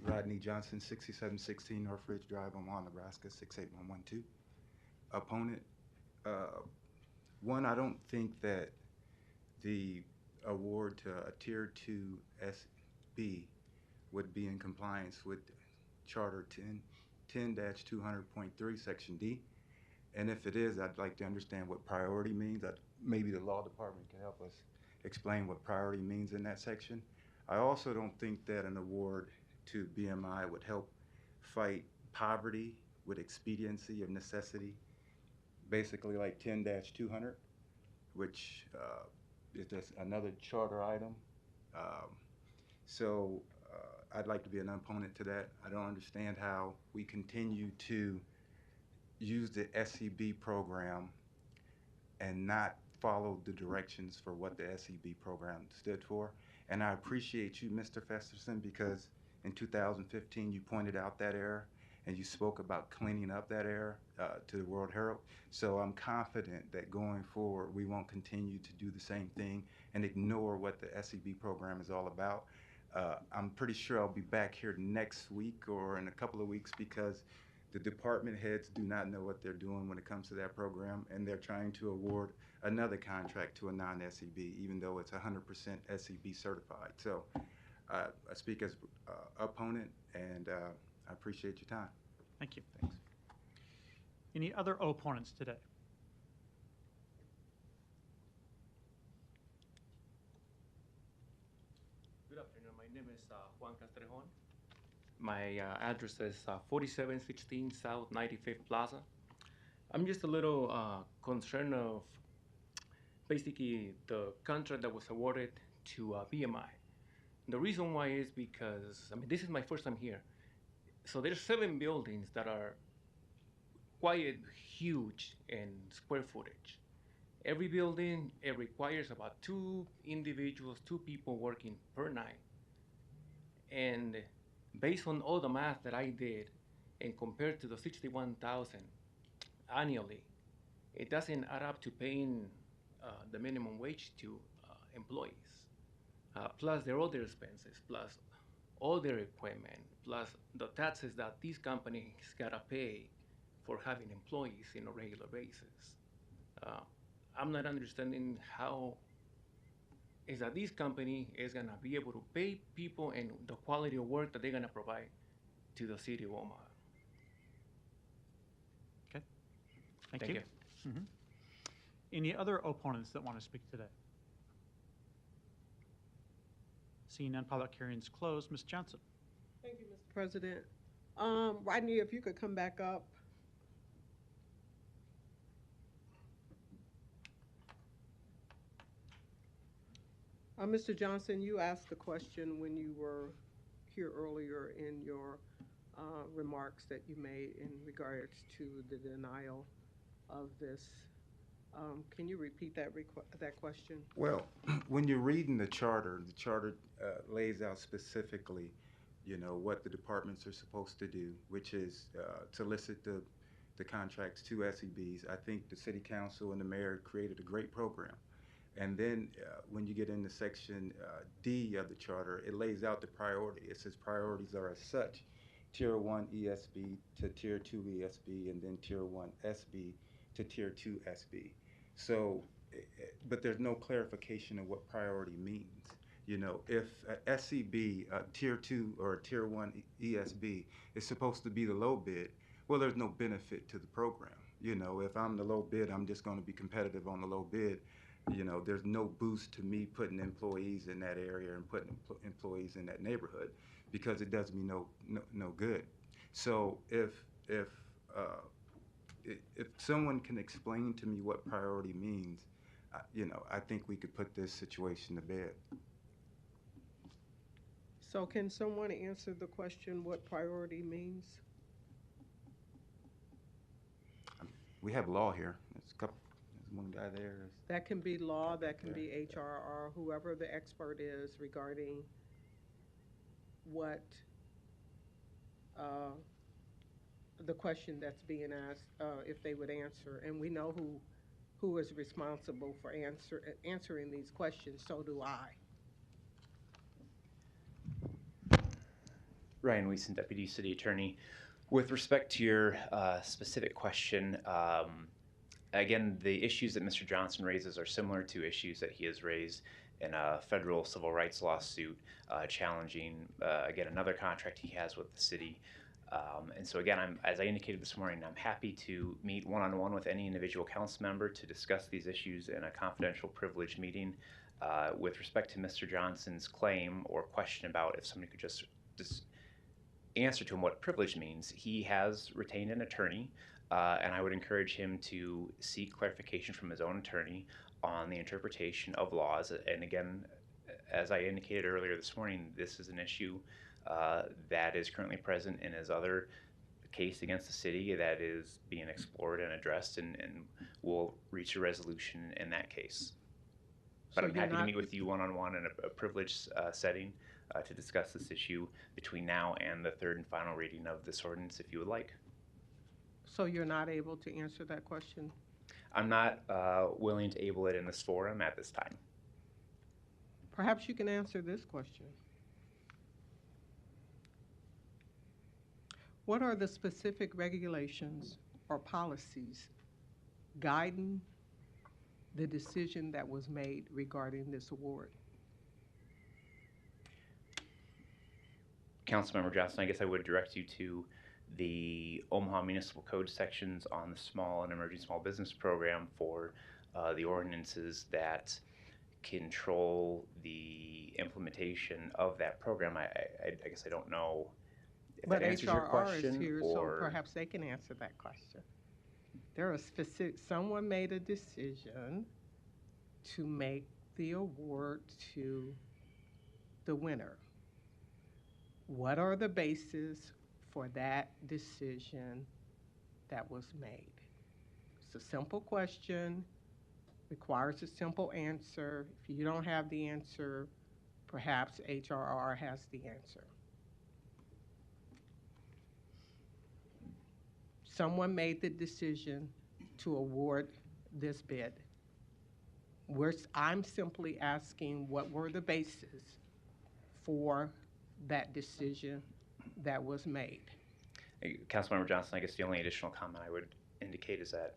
Rodney Johnson, 6716 North Ridge Drive, Omaha, Nebraska, 68112. Opponent, one, I don't think that the award to a Tier 2 SB would be in compliance with Charter 10-200.3, Section D. And if it is, I'd like to understand what priority means. Maybe the law department can help us explain what priority means in that section. I also don't think that an award to BMI would help fight poverty with expediency of necessity, basically like 10-200, which is just another charter item. So I'd like to be an opponent to that. I don't understand how we continue to use the SCB program and not follow the directions for what the SCB program stood for. And I appreciate you, Mr. Festerson, because in 2015 you pointed out that error and you spoke about cleaning up that error to the World Herald. So I'm confident that going forward we won't continue to do the same thing and ignore what the SCB program is all about. I'm pretty sure I'll be back here next week or in a couple of weeks because the department heads do not know what they're doing when it comes to that program, and they're trying to award another contract to a non-SCB, even though it's 100% SCB certified. So I speak as opponent, and I appreciate your time. Thank you. Thanks. Any other opponents today? Good afternoon. My name is Juan Castrejon. My address is 4716 South 95th Plaza. I'm just a little concerned of basically the contract that was awarded to BMI. The reason why is because, I mean, this is my first time here. So there's 7 buildings that are quite huge in square footage. Every building, it requires about 2 individuals, 2 people working per night. And based on all the math that I did and compared to the 61,000 annually, it doesn't add up to paying the minimum wage to employees. Plus their other expenses, plus all their equipment, plus the taxes that these companies gotta pay for having employees on a regular basis. I'm not understanding how is that this company is gonna be able to pay people and the quality of work that they're gonna provide to the city of Omaha. Okay. Thank you. Mhm. Any other opponents that want to speak today? Seeing none, public hearing's closed. Ms. Johnson. Thank you, Mr. President. Rodney, if you could come back up. Mr. Johnson, you asked the question when you were here earlier in your remarks that you made in regards to the denial of this. Can you repeat that question? Well, when you're reading the charter lays out specifically, you know, what the departments are supposed to do, which is to solicit the contracts to SEBs. I think the city council and the mayor created a great program. And then when you get into section D of the charter, it lays out the priority. It says priorities are as such: Tier 1 ESB to Tier 2 ESB, and then Tier 1 SB to Tier 2 SB. So, but there's no clarification of what priority means. You know, if a SCB, Tier 2 or a Tier 1 ESB is supposed to be the low bid, well, there's no benefit to the program. You know, if I'm the low bid, I'm just going to be competitive on the low bid. You know, there's no boost to me putting employees in that area and putting employees in that neighborhood because it does me no good. So if someone can explain to me what priority means, you know, I think we could put this situation to bed. So can someone answer the question what priority means? We have law here. There's one guy there. That can be law, that can be HR, or whoever the expert is regarding what the question that's being asked, if they would answer. And we know who is responsible for answering these questions, so do I. Ryan Wiesen, Deputy City Attorney. With respect to your specific question, again, the issues that Mr. Johnson raises are similar to issues that he has raised in a federal civil rights lawsuit challenging, again, another contract he has with the city. And so again, as I indicated this morning, I'm happy to meet one-on-one with any individual council member to discuss these issues in a confidential privileged meeting. With respect to Mr. Johnson's claim or question about if somebody could just answer to him what privilege means, he has retained an attorney, and I would encourage him to seek clarification from his own attorney on the interpretation of laws. And again, as I indicated earlier this morning, this is an issue that is currently present in his other case against the city that is being explored and addressed, and we'll reach a resolution in that case. But So I'm you're happy to not- meet with you one-on-one in a privileged setting to discuss this issue between now and the third and final reading of this ordinance, if you would like. So you're not able to answer that question? I'm not willing to able it in this forum at this time. Perhaps you can answer this question. What are the specific regulations or policies guiding the decision that was made regarding this award? Councilmember Johnson, I guess I would direct you to the Omaha Municipal Code sections on the small and emerging small business program for the ordinances that control the implementation of that program. I guess I don't know if But that answers your HRR is question, here, so or perhaps they can answer that question. There are specific, someone made a decision to make the award to the winner. What are the bases for that decision that was made? It's a simple question, requires a simple answer. If you don't have the answer, perhaps HRR has the answer. Someone made the decision to award this bid. I'm simply asking what were the bases for that decision that was made. Councilmember Johnson, I guess the only additional comment I would indicate is that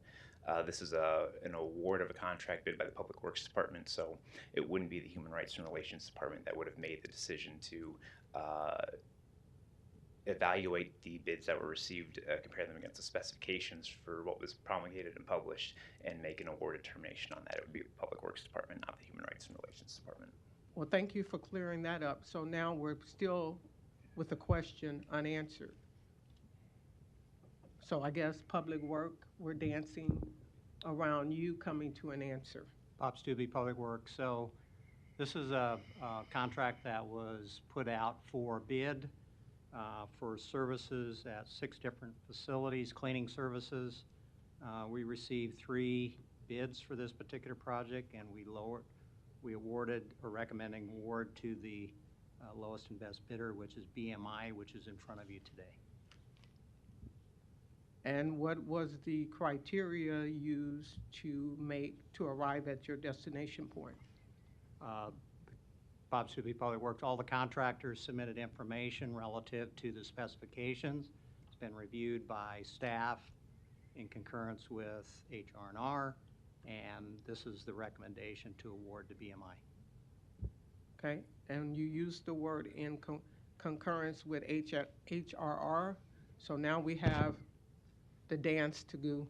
this is an award of a contract bid by the Public Works Department, so it wouldn't be the Human Rights and Relations Department that would have made the decision to evaluate the bids that were received, compare them against the specifications for what was promulgated and published, and make an award determination on that. It would be the Public Works Department, not the Human Rights and Relations Department. Well, thank you for clearing that up. So now we're still with the question unanswered. So I guess Public Work, we're dancing around you coming to an answer. Bob Stubbe, Public Works. So this is a contract that was put out for bid for services at 6 different facilities, cleaning services. We received 3 bids for this particular project, and we awarded or recommending award to the lowest and best bidder, which is BMI, which is in front of you today. And what was the criteria used to arrive at your destination point? Bob Stubbe, Public Works, all the contractors submitted information relative to the specifications. It's been reviewed by staff in concurrence with HR&R, and this is the recommendation to award to BMI. Okay, and you used the word in concurrence with HRR, so now we have the dance to do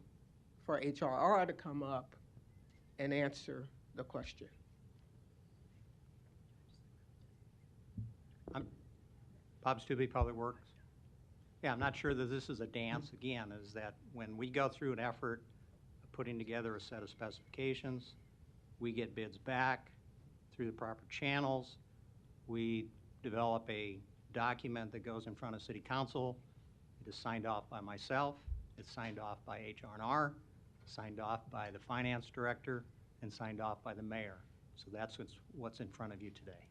for HRR to come up and answer the question. Bob Stubbe, Public Works. Yeah, I'm not sure that this is a dance, again, is that when we go through an effort of putting together a set of specifications, we get bids back through the proper channels. We develop a document that goes in front of City Council. It is signed off by myself. It's signed off by HR&R, signed off by the Finance Director, and signed off by the Mayor. So that's what's in front of you today.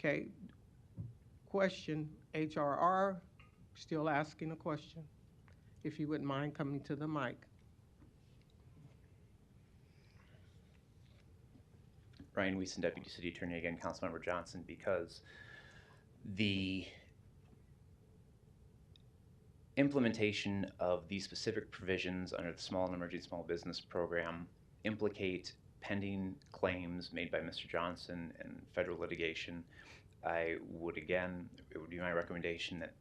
Okay, question, HRR, still asking a question. If you wouldn't mind coming to the mic. Ryan Wiesen, Deputy City Attorney, again, Councilmember Johnson, because the implementation of these specific provisions under the Small and Emerging Small Business Program implicate pending claims made by Mr. Johnson and federal litigation. It would be my recommendation that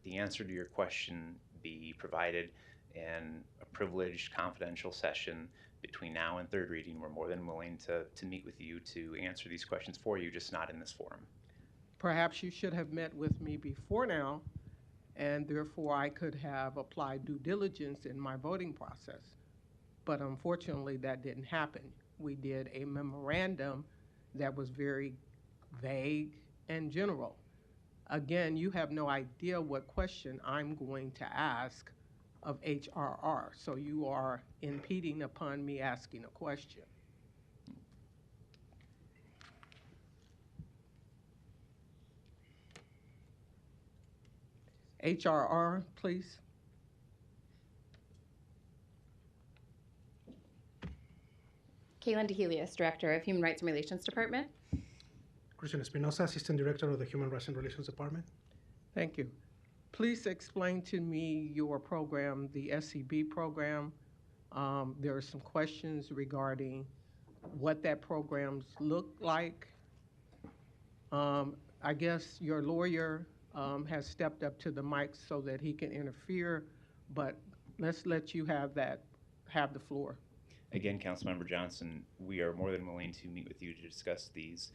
the answer to your question be provided in a privileged, confidential session between now and third reading. We're more than willing to meet with you to answer these questions for you, just not in this forum. Perhaps you should have met with me before now, and therefore I could have applied due diligence in my voting process. But unfortunately, that didn't happen. We did a memorandum that was very vague and general. Again, you have no idea what question I'm going to ask of HRR, so you are impeding upon me asking a question. HRR, please. Kaylin DeHelios, Director of Human Rights and Relations Department. Christian Espinosa, Assistant Director of the Human Rights and Relations Department. Thank you. Please explain to me your program, the SCB program. There are some questions regarding what that programs look like. I guess your lawyer has stepped up to the mic so that he can interfere, but let's let you have the floor. Again, Councilmember Johnson, we are more than willing to meet with you to discuss these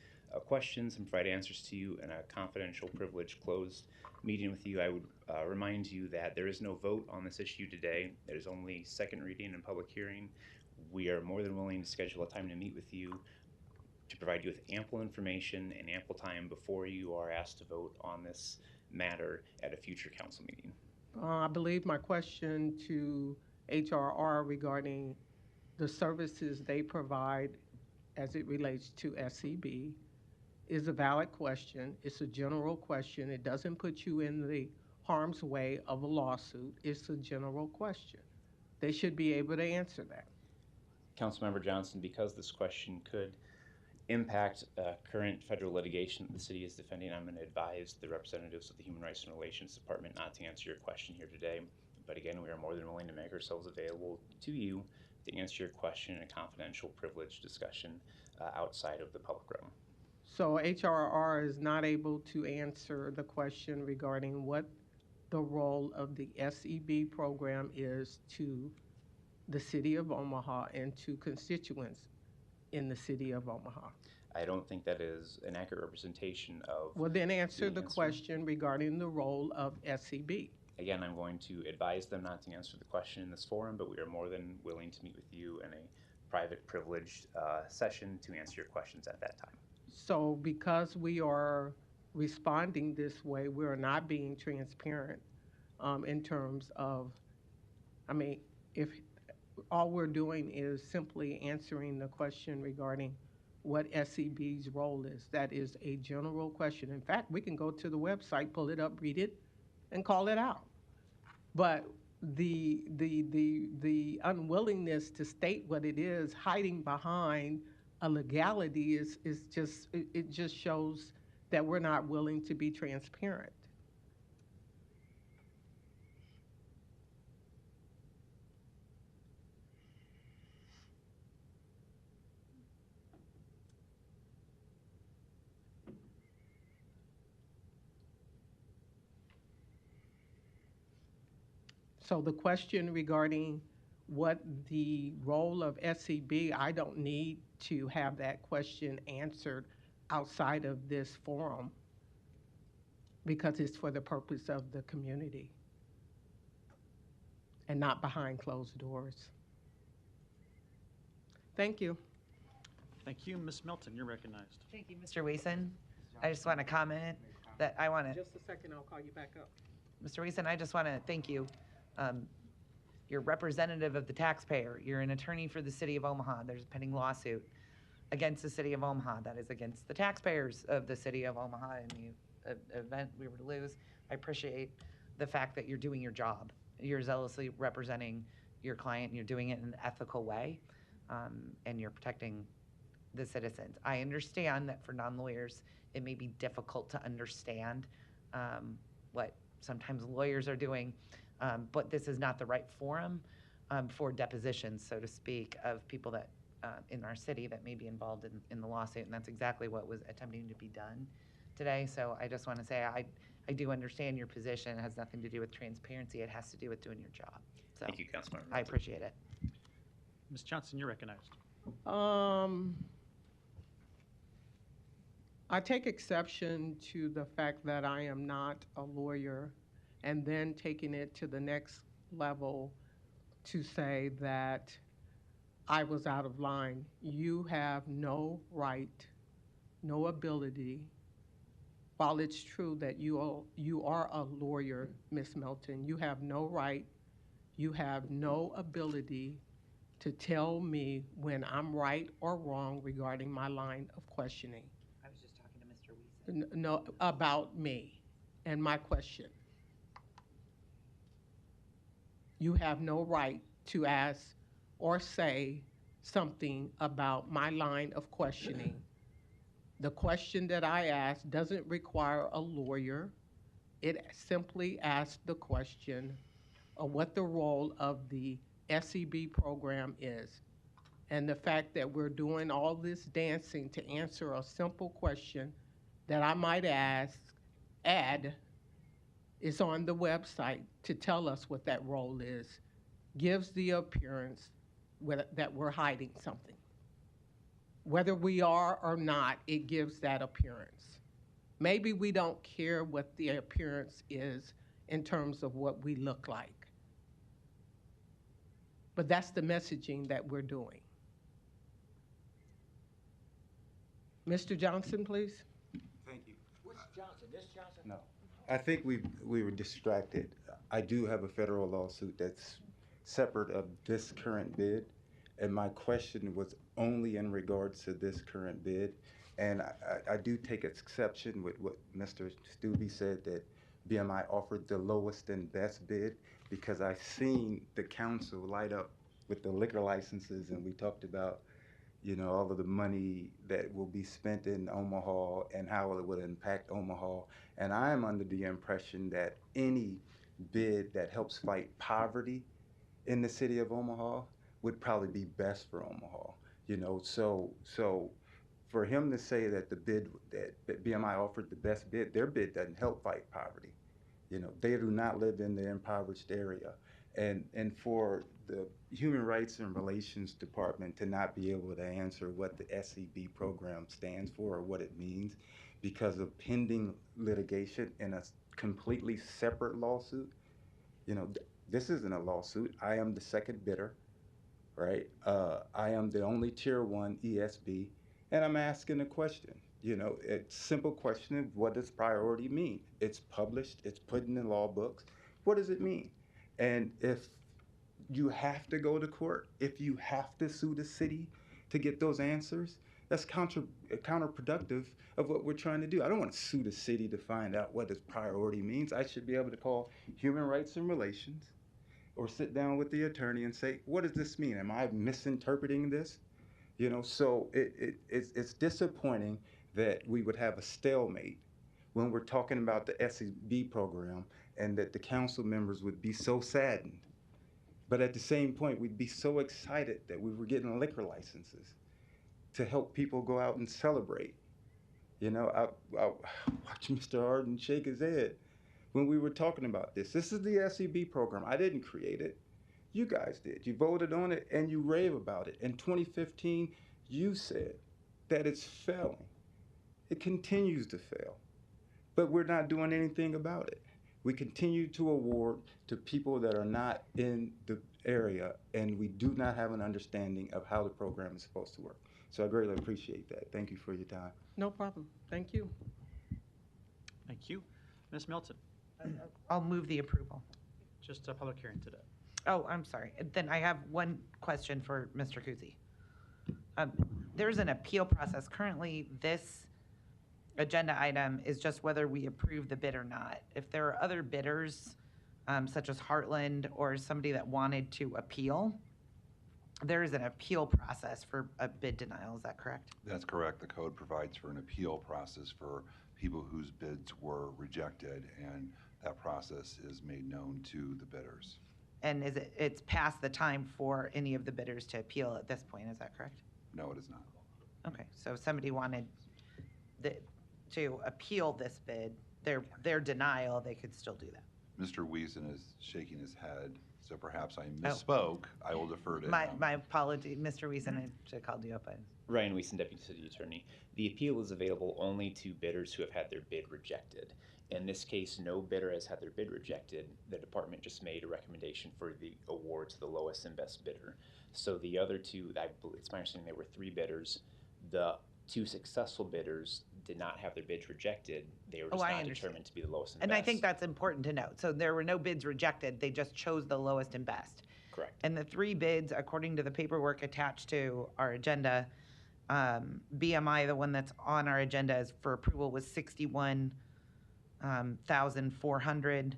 questions and provide answers to you in a confidential, privileged, closed meeting with you. I would remind you that there is no vote on this issue today. There is only second reading and public hearing. We are more than willing to schedule a time to meet with you to provide you with ample information and ample time before you are asked to vote on this matter at a future council meeting. I believe my question to HRR regarding the services they provide as it relates to SCB is a valid question. It's a general question. It doesn't put you in the harm's way of a lawsuit. It's a general question. They should be able to answer that. Councilmember Johnson, because this question could impact current federal litigation that the city is defending, I'm going to advise the representatives of the Human Rights and Relations Department not to answer your question here today. But again, we are more than willing to make ourselves available to you to answer your question in a confidential, privileged discussion outside of the public realm. So HRR is not able to answer the question regarding what the role of the SEB program is to the city of Omaha and to constituents in the city of Omaha. I don't think that is an accurate representation of. Well, then answer the question regarding the role of SEB. Again, I'm going to advise them not to answer the question in this forum, but we are more than willing to meet with you in a private, privileged session to answer your questions at that time. So because we are responding this way, we are not being transparent in terms of, I mean, if all we're doing is simply answering the question regarding what SEB's role is. That is a general question. In fact, we can go to the website, pull it up, read it, and call it out. But the unwillingness to state what it is, hiding behind a legality is just, it just shows that we're not willing to be transparent. So the question regarding what the role of SCB, I don't need to have that question answered outside of this forum because it's for the purpose of the community and not behind closed doors. Thank you. Thank you. Ms. Milton, you're recognized. Thank you, Mr. Wason. I just want to comment that I want to. Just a second, I'll call you back up. Mr. Wason, I just want to thank you. You're representative of the taxpayer. You're an attorney for the city of Omaha. There's a pending lawsuit against the city of Omaha that is against the taxpayers of the city of Omaha in the event we were to lose. I appreciate the fact that you're doing your job. You're zealously representing your client and you're doing it in an ethical way, and you're protecting the citizens. I understand that for non-lawyers, it may be difficult to understand what sometimes lawyers are doing, but this is not the right forum for depositions, so to speak, of people that in our city that may be involved in the lawsuit, and that's exactly what was attempting to be done today, so I just want to say I do understand your position. It has nothing to do with transparency. It has to do with doing your job. So Thank you, Councilmember. I appreciate it. Ms. Johnson, you're recognized. I take exception to the fact that I am not a lawyer, and then taking it to the next level to say that I was out of line. You have no right, no ability, while it's true that you are a lawyer, Ms. Melton, you have no right, you have no ability to tell me when I'm right or wrong regarding my line of questioning. I was just talking to Mr. Wiese. No, about me and my question. You have no right to ask or say something about my line of questioning. The question that I asked doesn't require a lawyer. It simply asks the question of what the role of the SEB program is. And the fact that we're doing all this dancing to answer a simple question that I might add is on the website to tell us what that role is, gives the appearance that we're hiding something. Whether we are or not, it gives that appearance. Maybe we don't care what the appearance is in terms of what we look like. But that's the messaging that we're doing. Mr. Johnson, please. Thank you. Which Johnson? This Johnson? No. I think we were distracted. I do have a federal lawsuit that's separate of this current bid, and my question was only in regards to this current bid. And I do take exception with what Mr. Stubbe said, that BMI offered the lowest and best bid, because I've seen the council light up with the liquor licenses, and we talked about, you know, all of the money that will be spent in Omaha and how it would impact Omaha. And I am under the impression that any bid that helps fight poverty in the city of Omaha would probably be best for Omaha. You know, so for him to say that the bid that BMI offered the best bid, their bid doesn't help fight poverty. You know, they do not live in the impoverished area. And for the Human Rights and Relations Department to not be able to answer what the SEB program stands for or what it means because of pending litigation in a completely separate lawsuit, you know, this isn't a lawsuit. I am the second bidder, right? I am the only Tier 1 ESB, and I'm asking a question. You know, it's a simple question of what does priority mean? It's published, it's put in the law books. What does it mean? And if you have to go to court, if you have to sue the city to get those answers, that's counterproductive of what we're trying to do. I don't want to sue the city to find out what this priority means. I should be able to call Human Rights and Relations or sit down with the attorney and say, what does this mean? Am I misinterpreting this? You know, so it's disappointing that we would have a stalemate when we're talking about the SEB program, and that the council members would be so saddened. But at the same point, we'd be so excited that we were getting liquor licenses to help people go out and celebrate. You know, I watched Mr. Harden shake his head when we were talking about this. This is the SEB program. I didn't create it. You guys did. You voted on it and you rave about it. In 2015, you said that it's failing. It continues to fail. But we're not doing anything about it. We continue to award to people that are not in the area, and we do not have an understanding of how the program is supposed to work. So I greatly appreciate that. Thank you for your time. No problem. Thank you. Thank you. Ms. Melton, I'll move the approval. just a public hearing today. Oh, I'm sorry. Then I have one question for Mr. Kuzi. There's an appeal process. Currently, this agenda item is just whether we approve the bid or not. If there are other bidders, such as Heartland or somebody that wanted to appeal, there is an appeal process for a bid denial. Is that correct? That's correct. The code provides for an appeal process for people whose bids were rejected, and that process is made known to the bidders. And it's past the time for any of the bidders to appeal at this point, is that correct? No, it is not. Okay, so if somebody wanted, to appeal this bid, their denial, they could still do that. Mr. Wiesen is shaking his head, so perhaps I misspoke. I will defer to him. My apology, Mr. Wiesen, I should have called you up. Ryan Wiesen, Deputy City Attorney. The appeal is available only to bidders who have had their bid rejected. In this case, no bidder has had their bid rejected. The department just made a recommendation for the award to the lowest and best bidder. So the other two, it's my understanding there were 3 bidders. The 2 successful bidders did not have their bids rejected. They were just not determined to be the lowest and best. And I think that's important to note. So there were no bids rejected. They just chose the lowest and best. Correct. And the 3 bids, according to the paperwork attached to our agenda, BMI, the one that's on our agenda is for approval, was $61,400.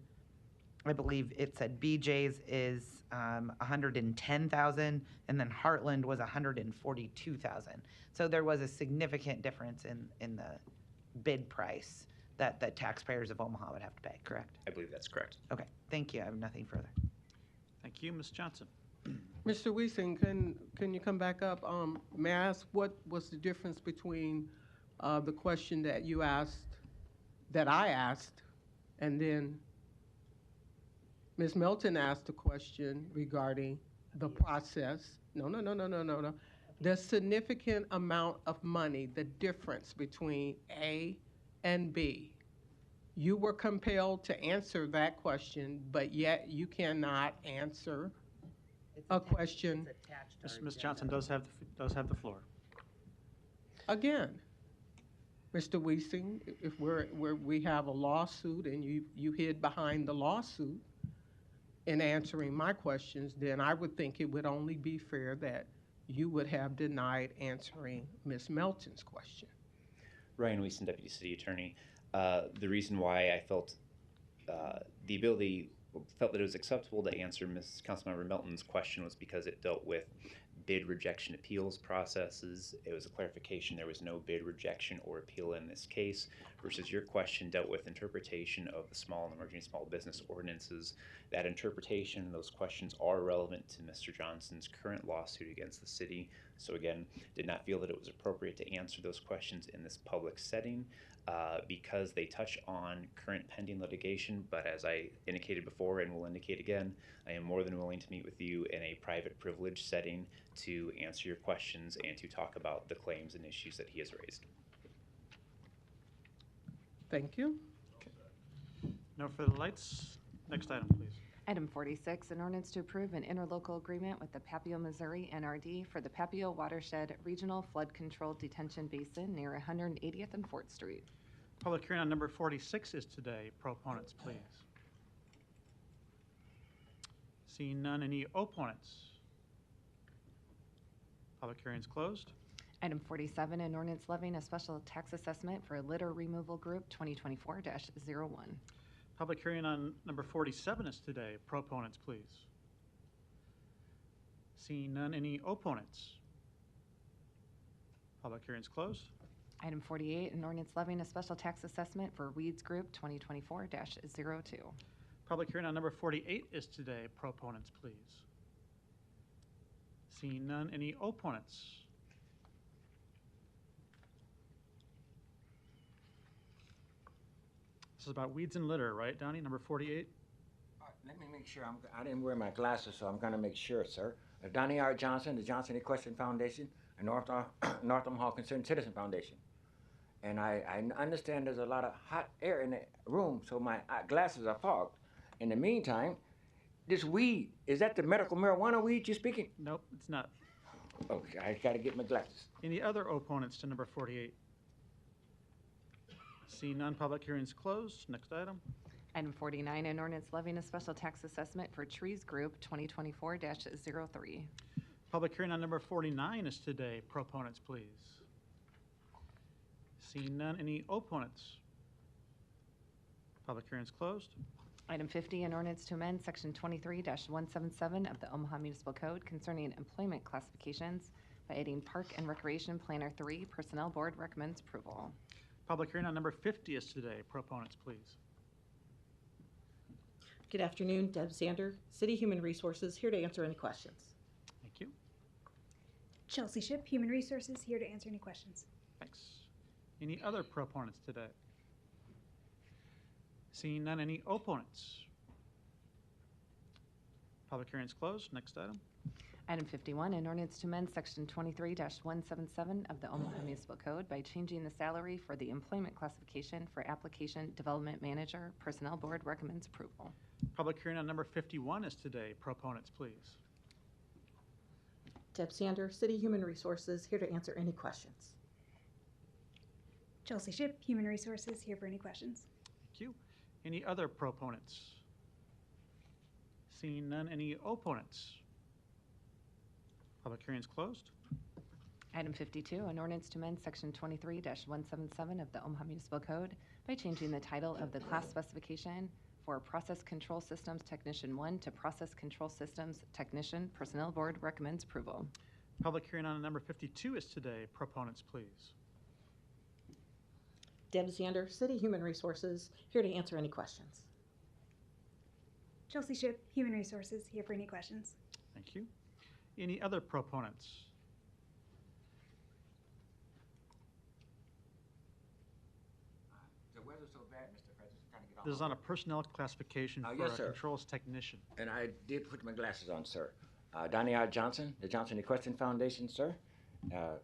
I believe it said BJ's is 110,000, and then Heartland was 142,000. So there was a significant difference in the bid price that the taxpayers of Omaha would have to pay, correct? I believe that's correct. Okay, thank you. I have nothing further. Thank you, Ms. Johnson. Mr. Wiesen, can you come back up? May I ask what was the difference between the question that you asked, that I asked, and then Ms. Melton asked a question regarding the process? No. The significant amount of money, the difference between A and B. You were compelled to answer that question, but yet you cannot answer a question. Ms. Johnson does have the floor. Again, Mr. Wiesen, if we have a lawsuit and you hid behind the lawsuit in answering my questions, then I would think it would only be fair that you would have denied answering Ms. Melton's question. Ryan Wiesen, Deputy City Attorney. The reason why I felt that it was acceptable to answer Ms. Councilmember Melton's question was because it dealt with bid rejection appeals processes. It was a clarification. There was no bid rejection or appeal in this case, versus your question dealt with interpretation of the small and emerging small business ordinances. That interpretation, those questions are relevant to Mr. Johnson's current lawsuit against the city. So again, did not feel that it was appropriate to answer those questions in this public setting because they touch on current pending litigation. But as I indicated before and will indicate again, I am more than willing to meet with you in a private privilege setting to answer your questions and to talk about the claims and issues that he has raised. Thank you. No further lights. Next item, please. Item 46, an ordinance to approve an interlocal agreement with the Papio, Missouri NRD for the Papio Watershed Regional Flood Control Detention Basin near 180th and 4th Street. Public hearing on number 46 is today. Proponents, please. Seeing none, any opponents? Public hearing is closed. Item 47, an ordinance levying a special tax assessment for litter removal group 2024-01. Public hearing on number 47 is today. Proponents, please. Seeing none, any opponents? Public hearing is closed. Item 48, an ordinance levying a special tax assessment for weeds group 2024-02. Public hearing on number 48 is today. Proponents, please. Seeing none, any opponents? This is about weeds and litter, right, Donnie? Number 48? Let me make sure. I didn't wear my glasses, so I'm going to make sure, sir. Donnie R. Johnson, the Johnson Equestrian Foundation, and North Omaha Concerned Citizen Foundation. And I understand there's a lot of hot air in the room, so my glasses are fogged. In the meantime, this weed, is that the medical marijuana weed you're speaking? Nope, it's not. Okay, I got to get my glasses. Any other opponents to number 48? Seeing none, public hearings closed. Next item. Item 49, an ordinance levying a special tax assessment for trees group 2024-03. Public hearing on number 49 is today. Proponents, please. Seeing none, any opponents? Public hearing is closed. Item 50, an ordinance to amend section 23-177 of the Omaha Municipal Code concerning employment classifications by adding Park and Recreation Planner 3. Personnel Board recommends approval. Public hearing on number 50 is today. Proponents, please. Good afternoon, Deb Zander, City Human Resources, here to answer any questions. Thank you. Chelsea Ship, Human Resources, here to answer any questions. Thanks. Any other proponents today? Seeing none, any opponents? Public hearing is closed. Next item. Item 51, an ordinance to amend Section 23-177 of the Omaha Municipal Code by changing the salary for the employment classification for Application Development Manager. Personnel Board recommends approval. Public hearing on number 51 is today. Proponents, please. Deb Sander, City Human Resources, here to answer any questions. Chelsea Ship, Human Resources, here for any questions. Thank you. Any other proponents? Seeing none, any opponents? Public hearing is closed. Item 52, an ordinance to amend Section 23-177 of the Omaha Municipal Code by changing the title of the class specification for Process Control Systems Technician 1 to Process Control Systems Technician. Personnel Board recommends approval. Public hearing on number 52 is today. Proponents, please. Deb Sander, City Human Resources, here to answer any questions. Chelsea Ship, Human Resources, here for any questions. Thank you. Any other proponents? The weather's so bad, Mr. President, trying to get on. This is on a personnel classification for yes, a sir. controls technician. And I did put my glasses on, sir. Donnie R. Johnson, the Johnson Equestrian Foundation, sir.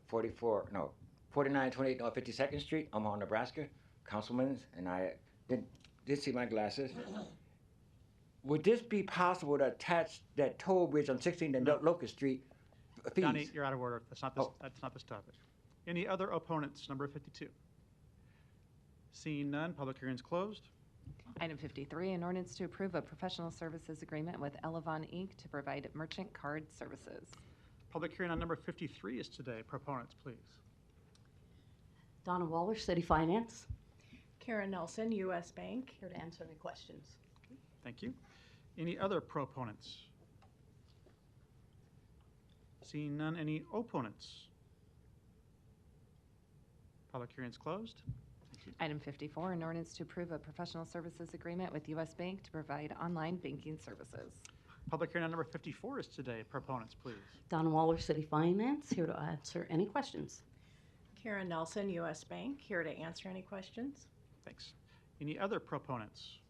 4928 North 52nd Street, Omaha, Nebraska. Councilman, and I did see my glasses. Would this be possible to attach that toll bridge on 16th and Locust Street fees? Donnie, you're out of order. That's not this topic. Any other opponents? Number 52. Seeing none, public hearing is closed. Item 53, an ordinance to approve a professional services agreement with Elevon Inc. to provide merchant card services. Public hearing on number 53 is today. Proponents, please. Donna Waller, City Finance. Karen Nelson, U.S. Bank, here to answer any questions. Thank you. Any other proponents? Seeing none, any opponents? Public hearing is closed. Item 54, an ordinance to approve a professional services agreement with U.S. Bank to provide online banking services. Public hearing on number 54 is today. Proponents, please. Donna Waller, City Finance, here to answer any questions. Karen Nelson, U.S. Bank, here to answer any questions. Thanks. Any other proponents?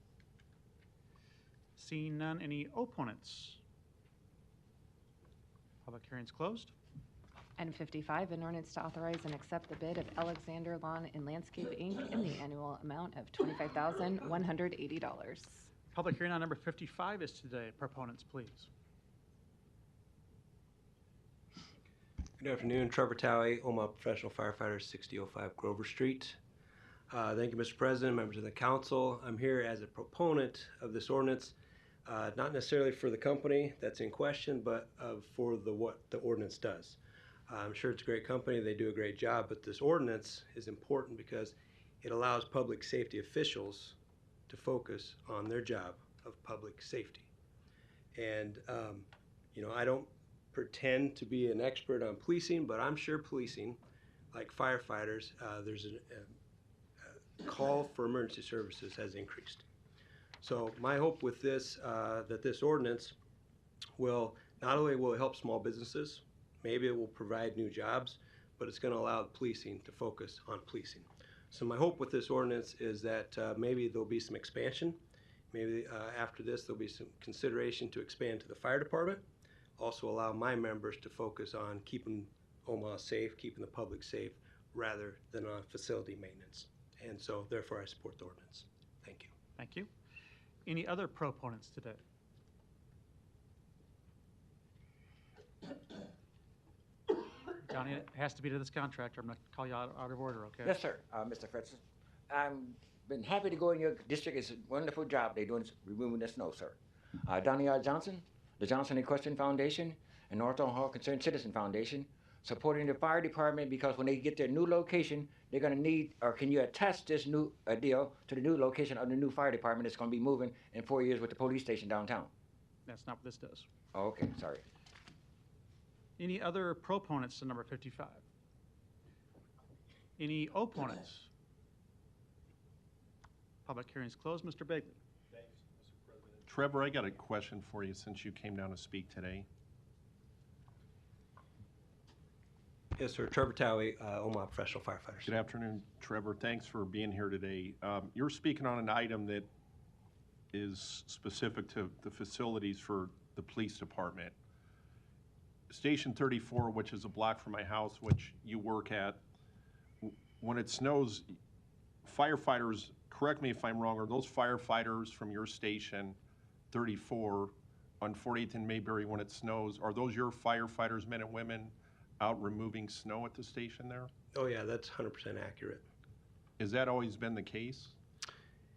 Seeing none, any opponents? Public hearing is closed. Item 55, an ordinance to authorize and accept the bid of Alexander Lawn and Landscape, Inc. in the annual amount of $25,180. Public hearing on number 55 is today. Proponents, please. Good afternoon, Trevor Towie, Omaha Professional Firefighter, 6005 Grover Street. Thank you, Mr. President, members of the council. I'm here as a proponent of this ordinance, not necessarily for the company that's in question, but for what the ordinance does. I'm sure it's a great company, they do a great job, but this ordinance is important because it allows public safety officials to focus on their job of public safety. And, I don't pretend to be an expert on policing, but I'm sure policing, like firefighters, there's a call for emergency services has increased. So my hope with this, that this ordinance will, not only will it help small businesses, maybe it will provide new jobs, but it's going to allow policing to focus on policing. So my hope with this ordinance is that maybe there'll be some expansion. Maybe after this there'll be some consideration to expand to the fire department. Also allow my members to focus on keeping Omaha safe, keeping the public safe, rather than on facility maintenance. And so therefore I support the ordinance. Thank you. Thank you. Any other proponents today? Johnny, it has to be to this contractor. I'm going to call you out of order, okay? Yes, sir, Mr. President. I've been happy to go in your district. It's a wonderful job they're doing removing the snow, sir. Donnie R. Johnson, the Johnson Equestrian Foundation, and North Omaha Concerned Citizen Foundation, supporting the fire department because when they get their new location, they're going to need, or can you attach this new deal to the new location of the new fire department that's going to be moving in 4 years with the police station downtown? That's not what this does. Oh, okay, sorry. Any other proponents to number 55? Any opponents? Public hearing is closed. Mr. Begley. Thanks, Mr. President. Trevor, I got a question for you since you came down to speak today. Yes, sir. Trevor Towie, Omaha Professional Firefighters. Good afternoon, Trevor. Thanks for being here today. You're speaking on an item that is specific to the facilities for the police department. Station 34, which is a block from my house, which you work at, when it snows, firefighters, correct me if I'm wrong, are those firefighters from your station 34 on 48th and Mayberry when it snows, are those your firefighters, men and women, out removing snow at the station there? Oh, yeah, that's 100% accurate. Has that always been the case?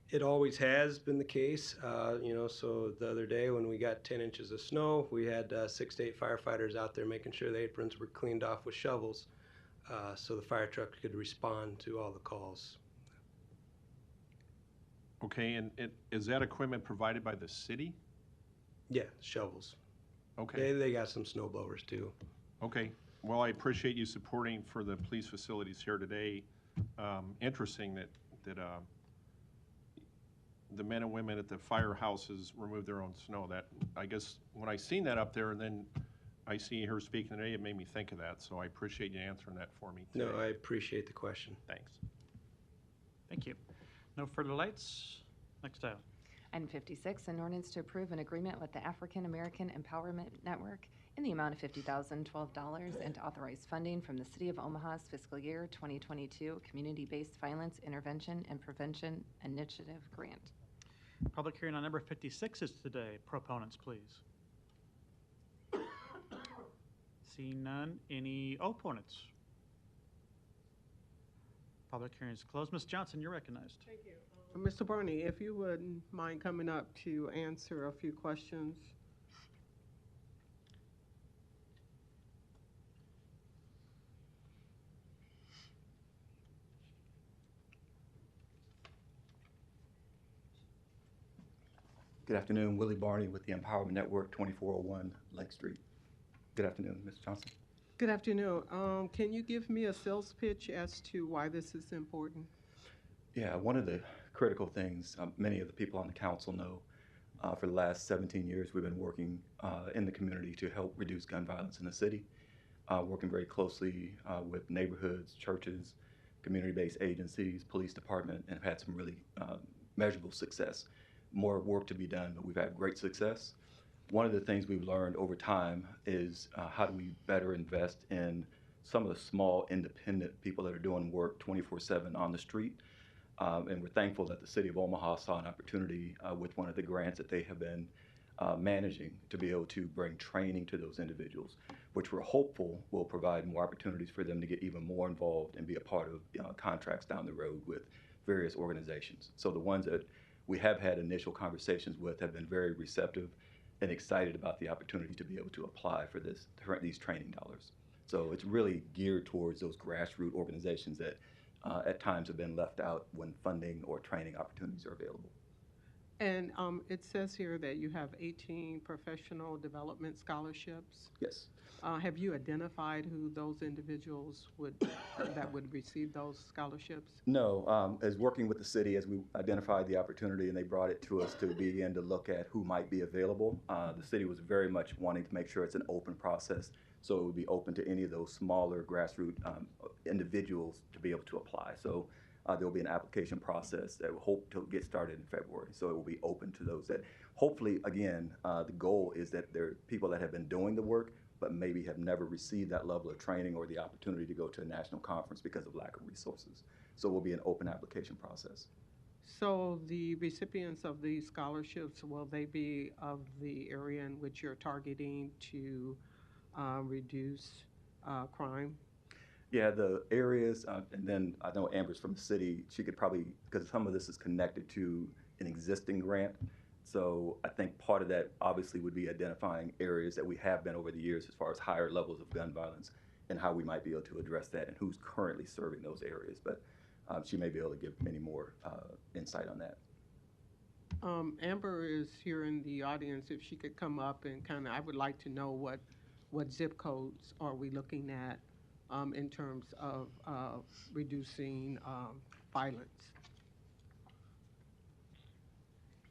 It always has been the case, so the other day when we got 10 inches of snow, we had 6 to 8 firefighters out there making sure the aprons were cleaned off with shovels so the fire truck could respond to all the calls. Okay, and is that equipment provided by the city? Yeah, shovels. Okay. They got some snow blowers too. Okay. Well, I appreciate you supporting for the police facilities here today. Interesting that the men and women at the firehouses remove their own snow. That, I guess, when I seen that up there and then I see her speaking today, it made me think of that. So I appreciate you answering that for me today. No, I appreciate the question. Thanks. Thank you. No further lights. Next item. Item 56, an ordinance to approve an agreement with the African American Empowerment Network in the amount of $50,012 and to authorize funding from the City of Omaha's fiscal year 2022 Community-Based Violence Intervention and Prevention Initiative Grant. Public hearing on number 56 is today. Proponents, please. Seeing none. Any opponents? Public hearing is closed. Ms. Johnson, you're recognized. Thank you. Mr. Barney, if you wouldn't mind coming up to answer a few questions. Good afternoon, Willie Barney with the Empowerment Network, 2401 Lake Street. Good afternoon, Ms. Johnson. Good afternoon. Can you give me a sales pitch as to why this is important? Yeah, one of the critical things many of the people on the council know, for the last 17 years we've been working in the community to help reduce gun violence in the city, working very closely with neighborhoods, churches, community-based agencies, police department, and have had some really measurable success. More work to be done, but we've had great success. One of the things we've learned over time is how do we better invest in some of the small independent people that are doing work 24/7 on the street. And we're thankful that the City of Omaha saw an opportunity with one of the grants that they have been managing to be able to bring training to those individuals, which we're hopeful will provide more opportunities for them to get even more involved and be a part of contracts down the road with various organizations. So the ones that we have had initial conversations with have been very receptive and excited about the opportunity to be able to apply for these training dollars. So it's really geared towards those grassroots organizations that at times have been left out when funding or training opportunities are available. And it says here that you have 18 professional development scholarships. Yes. Have you identified who those individuals that would receive those scholarships? No, as working with the city, as we identified the opportunity and they brought it to us to begin to look at who might be available, the city was very much wanting to make sure it's an open process, so it would be open to any of those smaller grassroots individuals to be able to apply. So there will be an application process that we hope to get started in February. So it will be open to those that hopefully, again, the goal is that there are people that have been doing the work but maybe have never received that level of training or the opportunity to go to a national conference because of lack of resources. So it will be an open application process. So the recipients of these scholarships, will they be of the area in which you're targeting to reduce crime? Yeah, the areas, and then I know Amber's from the city, she could probably, because some of this is connected to an existing grant, so I think part of that obviously would be identifying areas that we have been over the years as far as higher levels of gun violence and how we might be able to address that and who's currently serving those areas. But she may be able to give any more insight on that. Amber is here in the audience. If she could come up and I would like to know what zip codes are we looking at in terms of reducing violence.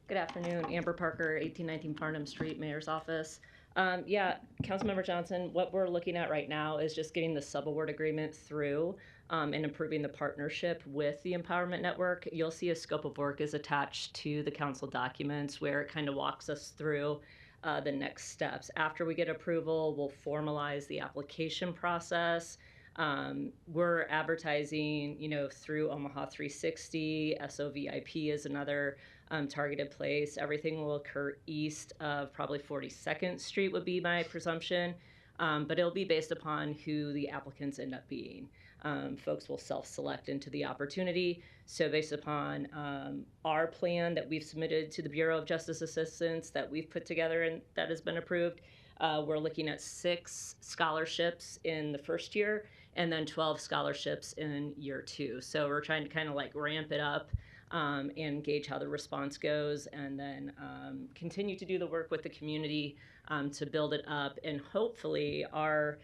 Good afternoon, Amber Parker, 1819 Farnham Street, Mayor's Office. Yeah, Councilmember Johnson, what we're looking at right now is just getting the subaward agreement through and improving the partnership with the Empowerment Network. You'll see a scope of work is attached to the council documents where it kind of walks us through the next steps. After we get approval, we'll formalize the application process. We're advertising, through Omaha 360, SOVIP is another targeted place. Everything will occur east of probably 42nd Street would be my presumption, but it'll be based upon who the applicants end up being. Folks will self-select into the opportunity. So based upon our plan that we've submitted to the Bureau of Justice Assistance that we've put together and that has been approved, we're looking at 6 scholarships in the first year and then 12 scholarships in year 2. So we're trying to kind of like ramp it up and gauge how the response goes, and then continue to do the work with the community to build it up. And hopefully our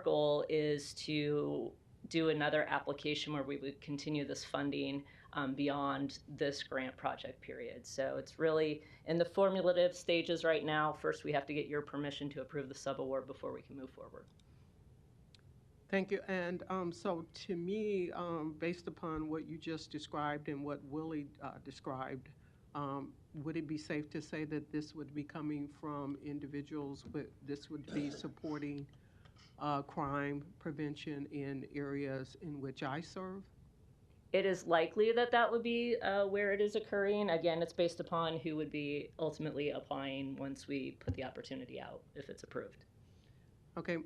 goal is to do another application where we would continue this funding beyond this grant project period. So it's really in the formulative stages right now. First, we have to get your permission to approve the subaward before we can move forward. Thank you. And so to me, based upon what you just described and what Willie described, would it be safe to say that this would be coming from individuals, but this would be supporting crime prevention in areas in which I serve? It is likely that that would be where it is occurring. Again, it's based upon who would be ultimately applying once we put the opportunity out, if it's approved. Okay.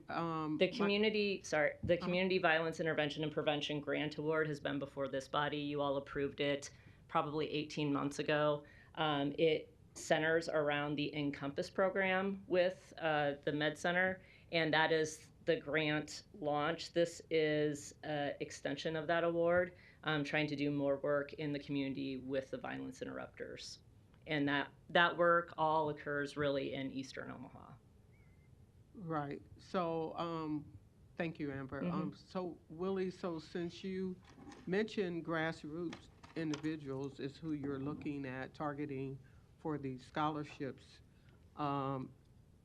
The Community Violence Intervention and Prevention Grant Award has been before this body. You all approved it probably 18 months ago. It centers around the Encompass program with the Med Center, and that is the grant launch. This is an extension of that award, trying to do more work in the community with the violence interrupters. And that work all occurs really in Eastern Omaha. Right. So, thank you, Amber. So, Willie, since you mentioned grassroots individuals is who you're looking at targeting for these scholarships,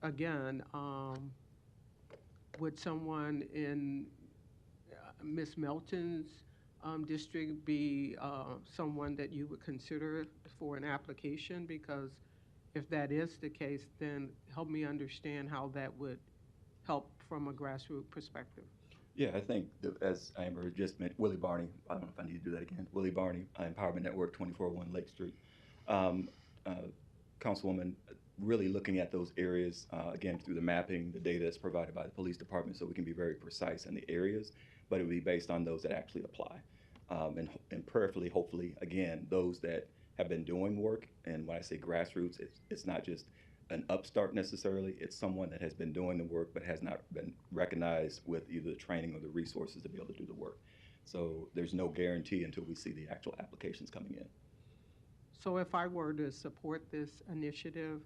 again, would someone in Ms. Melton's district be someone that you would consider for an application? Because if that is the case, then help me understand how that would help from a grassroots perspective. Yeah, I think as Amber just mentioned, Willie Barney, I don't know if I need to do that again. Willie Barney, Empowerment Network, 2401 Lake Street. Councilwoman, really looking at those areas, again, through the mapping, the data that's provided by the police department, so we can be very precise in the areas, but it would be based on those that actually apply. And prayerfully, hopefully, again, those that have been doing work, and when I say grassroots, it's not just an upstart necessarily, it's someone that has been doing the work but has not been recognized with either the training or the resources to be able to do the work. So there's no guarantee until we see the actual applications coming in. So if I were to support this initiative,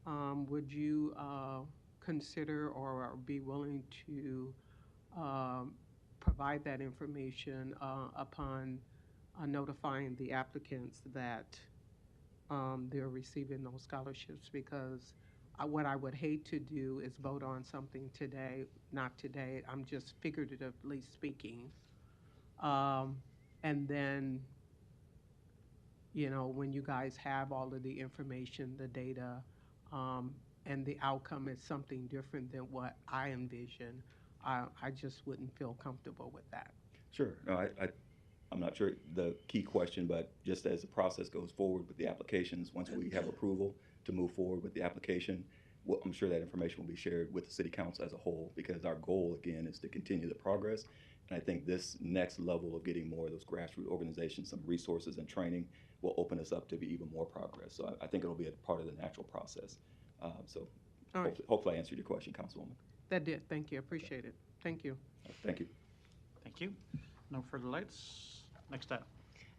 would you consider or be willing to provide that information upon notifying the applicants that they're receiving those scholarships? Because what I would hate to do is vote on something today, not today, I'm just figuratively speaking. And then, when you guys have all of the information, the data, and the outcome is something different than what I envision, I just wouldn't feel comfortable with that. Sure. No, I'm not sure the key question, but just as the process goes forward with the applications, once we have approval to move forward with the application, I'm sure that information will be shared with the City Council as a whole, because our goal, again, is to continue the progress. And I think this next level of getting more of those grassroots organizations, some resources and training, will open us up to be even more progress. So I think it'll be a part of the natural process. Hopefully I answered your question, Councilwoman. That did. Thank you. Appreciate it. Thank you. Thank you. Thank you. No further lights. Next item.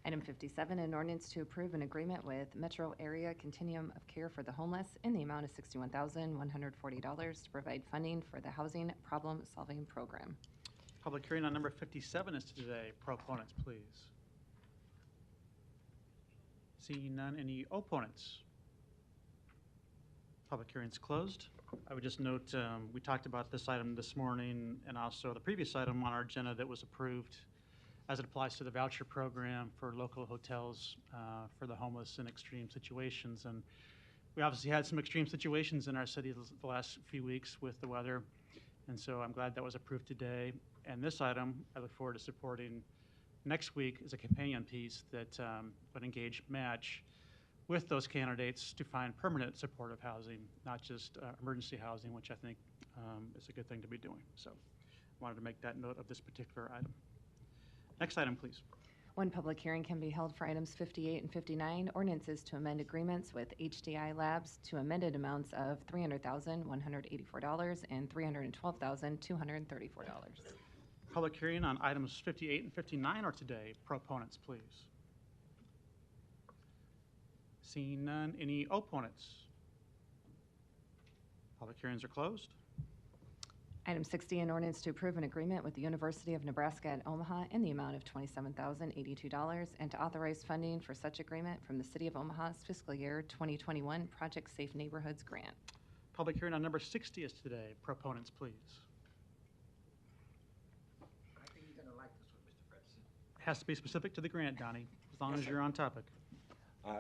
Item 57, an ordinance to approve an agreement with Metro Area Continuum of Care for the Homeless in the amount of $61,140 to provide funding for the Housing Problem Solving Program. Public hearing on number 57 is today. Proponents, please. Seeing none, any opponents? Public hearing's closed. I would just note, we talked about this item this morning and also the previous item on our agenda that was approved as it applies to the voucher program for local hotels for the homeless in extreme situations. And we obviously had some extreme situations in our city the last few weeks with the weather. And so I'm glad that was approved today. And this item, I look forward to supporting next week as a companion piece that would engage match with those candidates to find permanent supportive housing, not just emergency housing, which I think is a good thing to be doing. So I wanted to make that note of this particular item. Next item, please. One public hearing can be held for items 58 and 59, ordinances to amend agreements with HDI Labs to amended amounts of $300,184 and $312,234. Public hearing on items 58 and 59 are today. Proponents, please. Seeing none, any opponents? Public hearings are closed. Item 60, an ordinance to approve an agreement with the University of Nebraska at Omaha in the amount of $27,082 and to authorize funding for such agreement from the City of Omaha's fiscal year 2021 Project Safe Neighborhoods Grant. Public hearing on number 60 is today. Proponents, please. I think you're going to like this one, Mr. President. Has to be specific to the grant, Donnie, as long as you're on topic.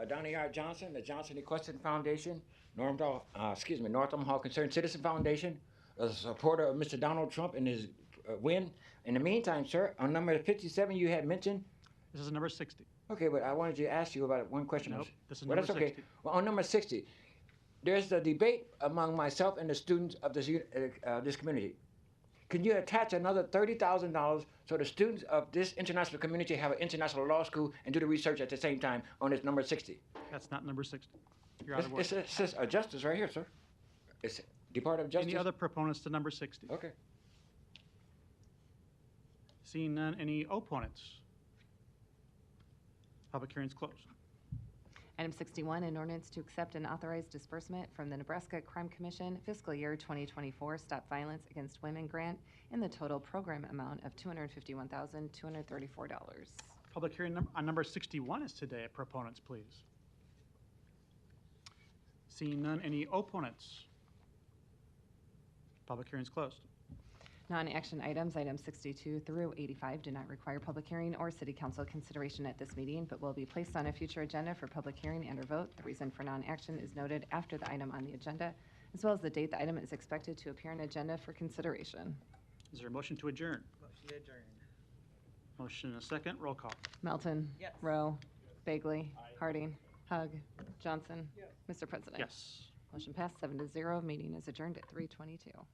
Donnie R. Johnson, the Johnson Equestrian Foundation, North Omaha Concerned Citizen Foundation, a supporter of Mr. Donald Trump and his win. In the meantime, sir, on number 57 you had mentioned. This is number 60. Okay, but I wanted to ask you about one question. Nope, this is well, number that's okay. 60. Well, on number 60, there's the debate among myself and the students of this community. Can you attach another $30,000 so the students of this international community have an international law school and do the research at the same time on this number 60? That's not number 60. You're out of order. It says justice right here, sir. It's Department of Justice. Any other proponents to number 60? Okay. Seeing none, any opponents? Public hearing's closed. Item 61, an ordinance to accept and authorize disbursement from the Nebraska Crime Commission fiscal year 2024 Stop Violence Against Women grant in the total program amount of $251,234. Public hearing on number 61 is today. Proponents, please. Seeing none, any opponents? Public hearing's closed. Non-action items, items 62 through 85, do not require public hearing or city council consideration at this meeting, but will be placed on a future agenda for public hearing and or vote. The reason for non-action is noted after the item on the agenda, as well as the date the item is expected to appear on agenda for consideration. Is there a motion to adjourn? Motion to adjourn. Motion and a second. Roll call. Melton. Yes. Rowe. Bagley. Harding. Hug. Johnson. Mr. President. Yes. Motion passed 7-0. Meeting is adjourned at 3:22.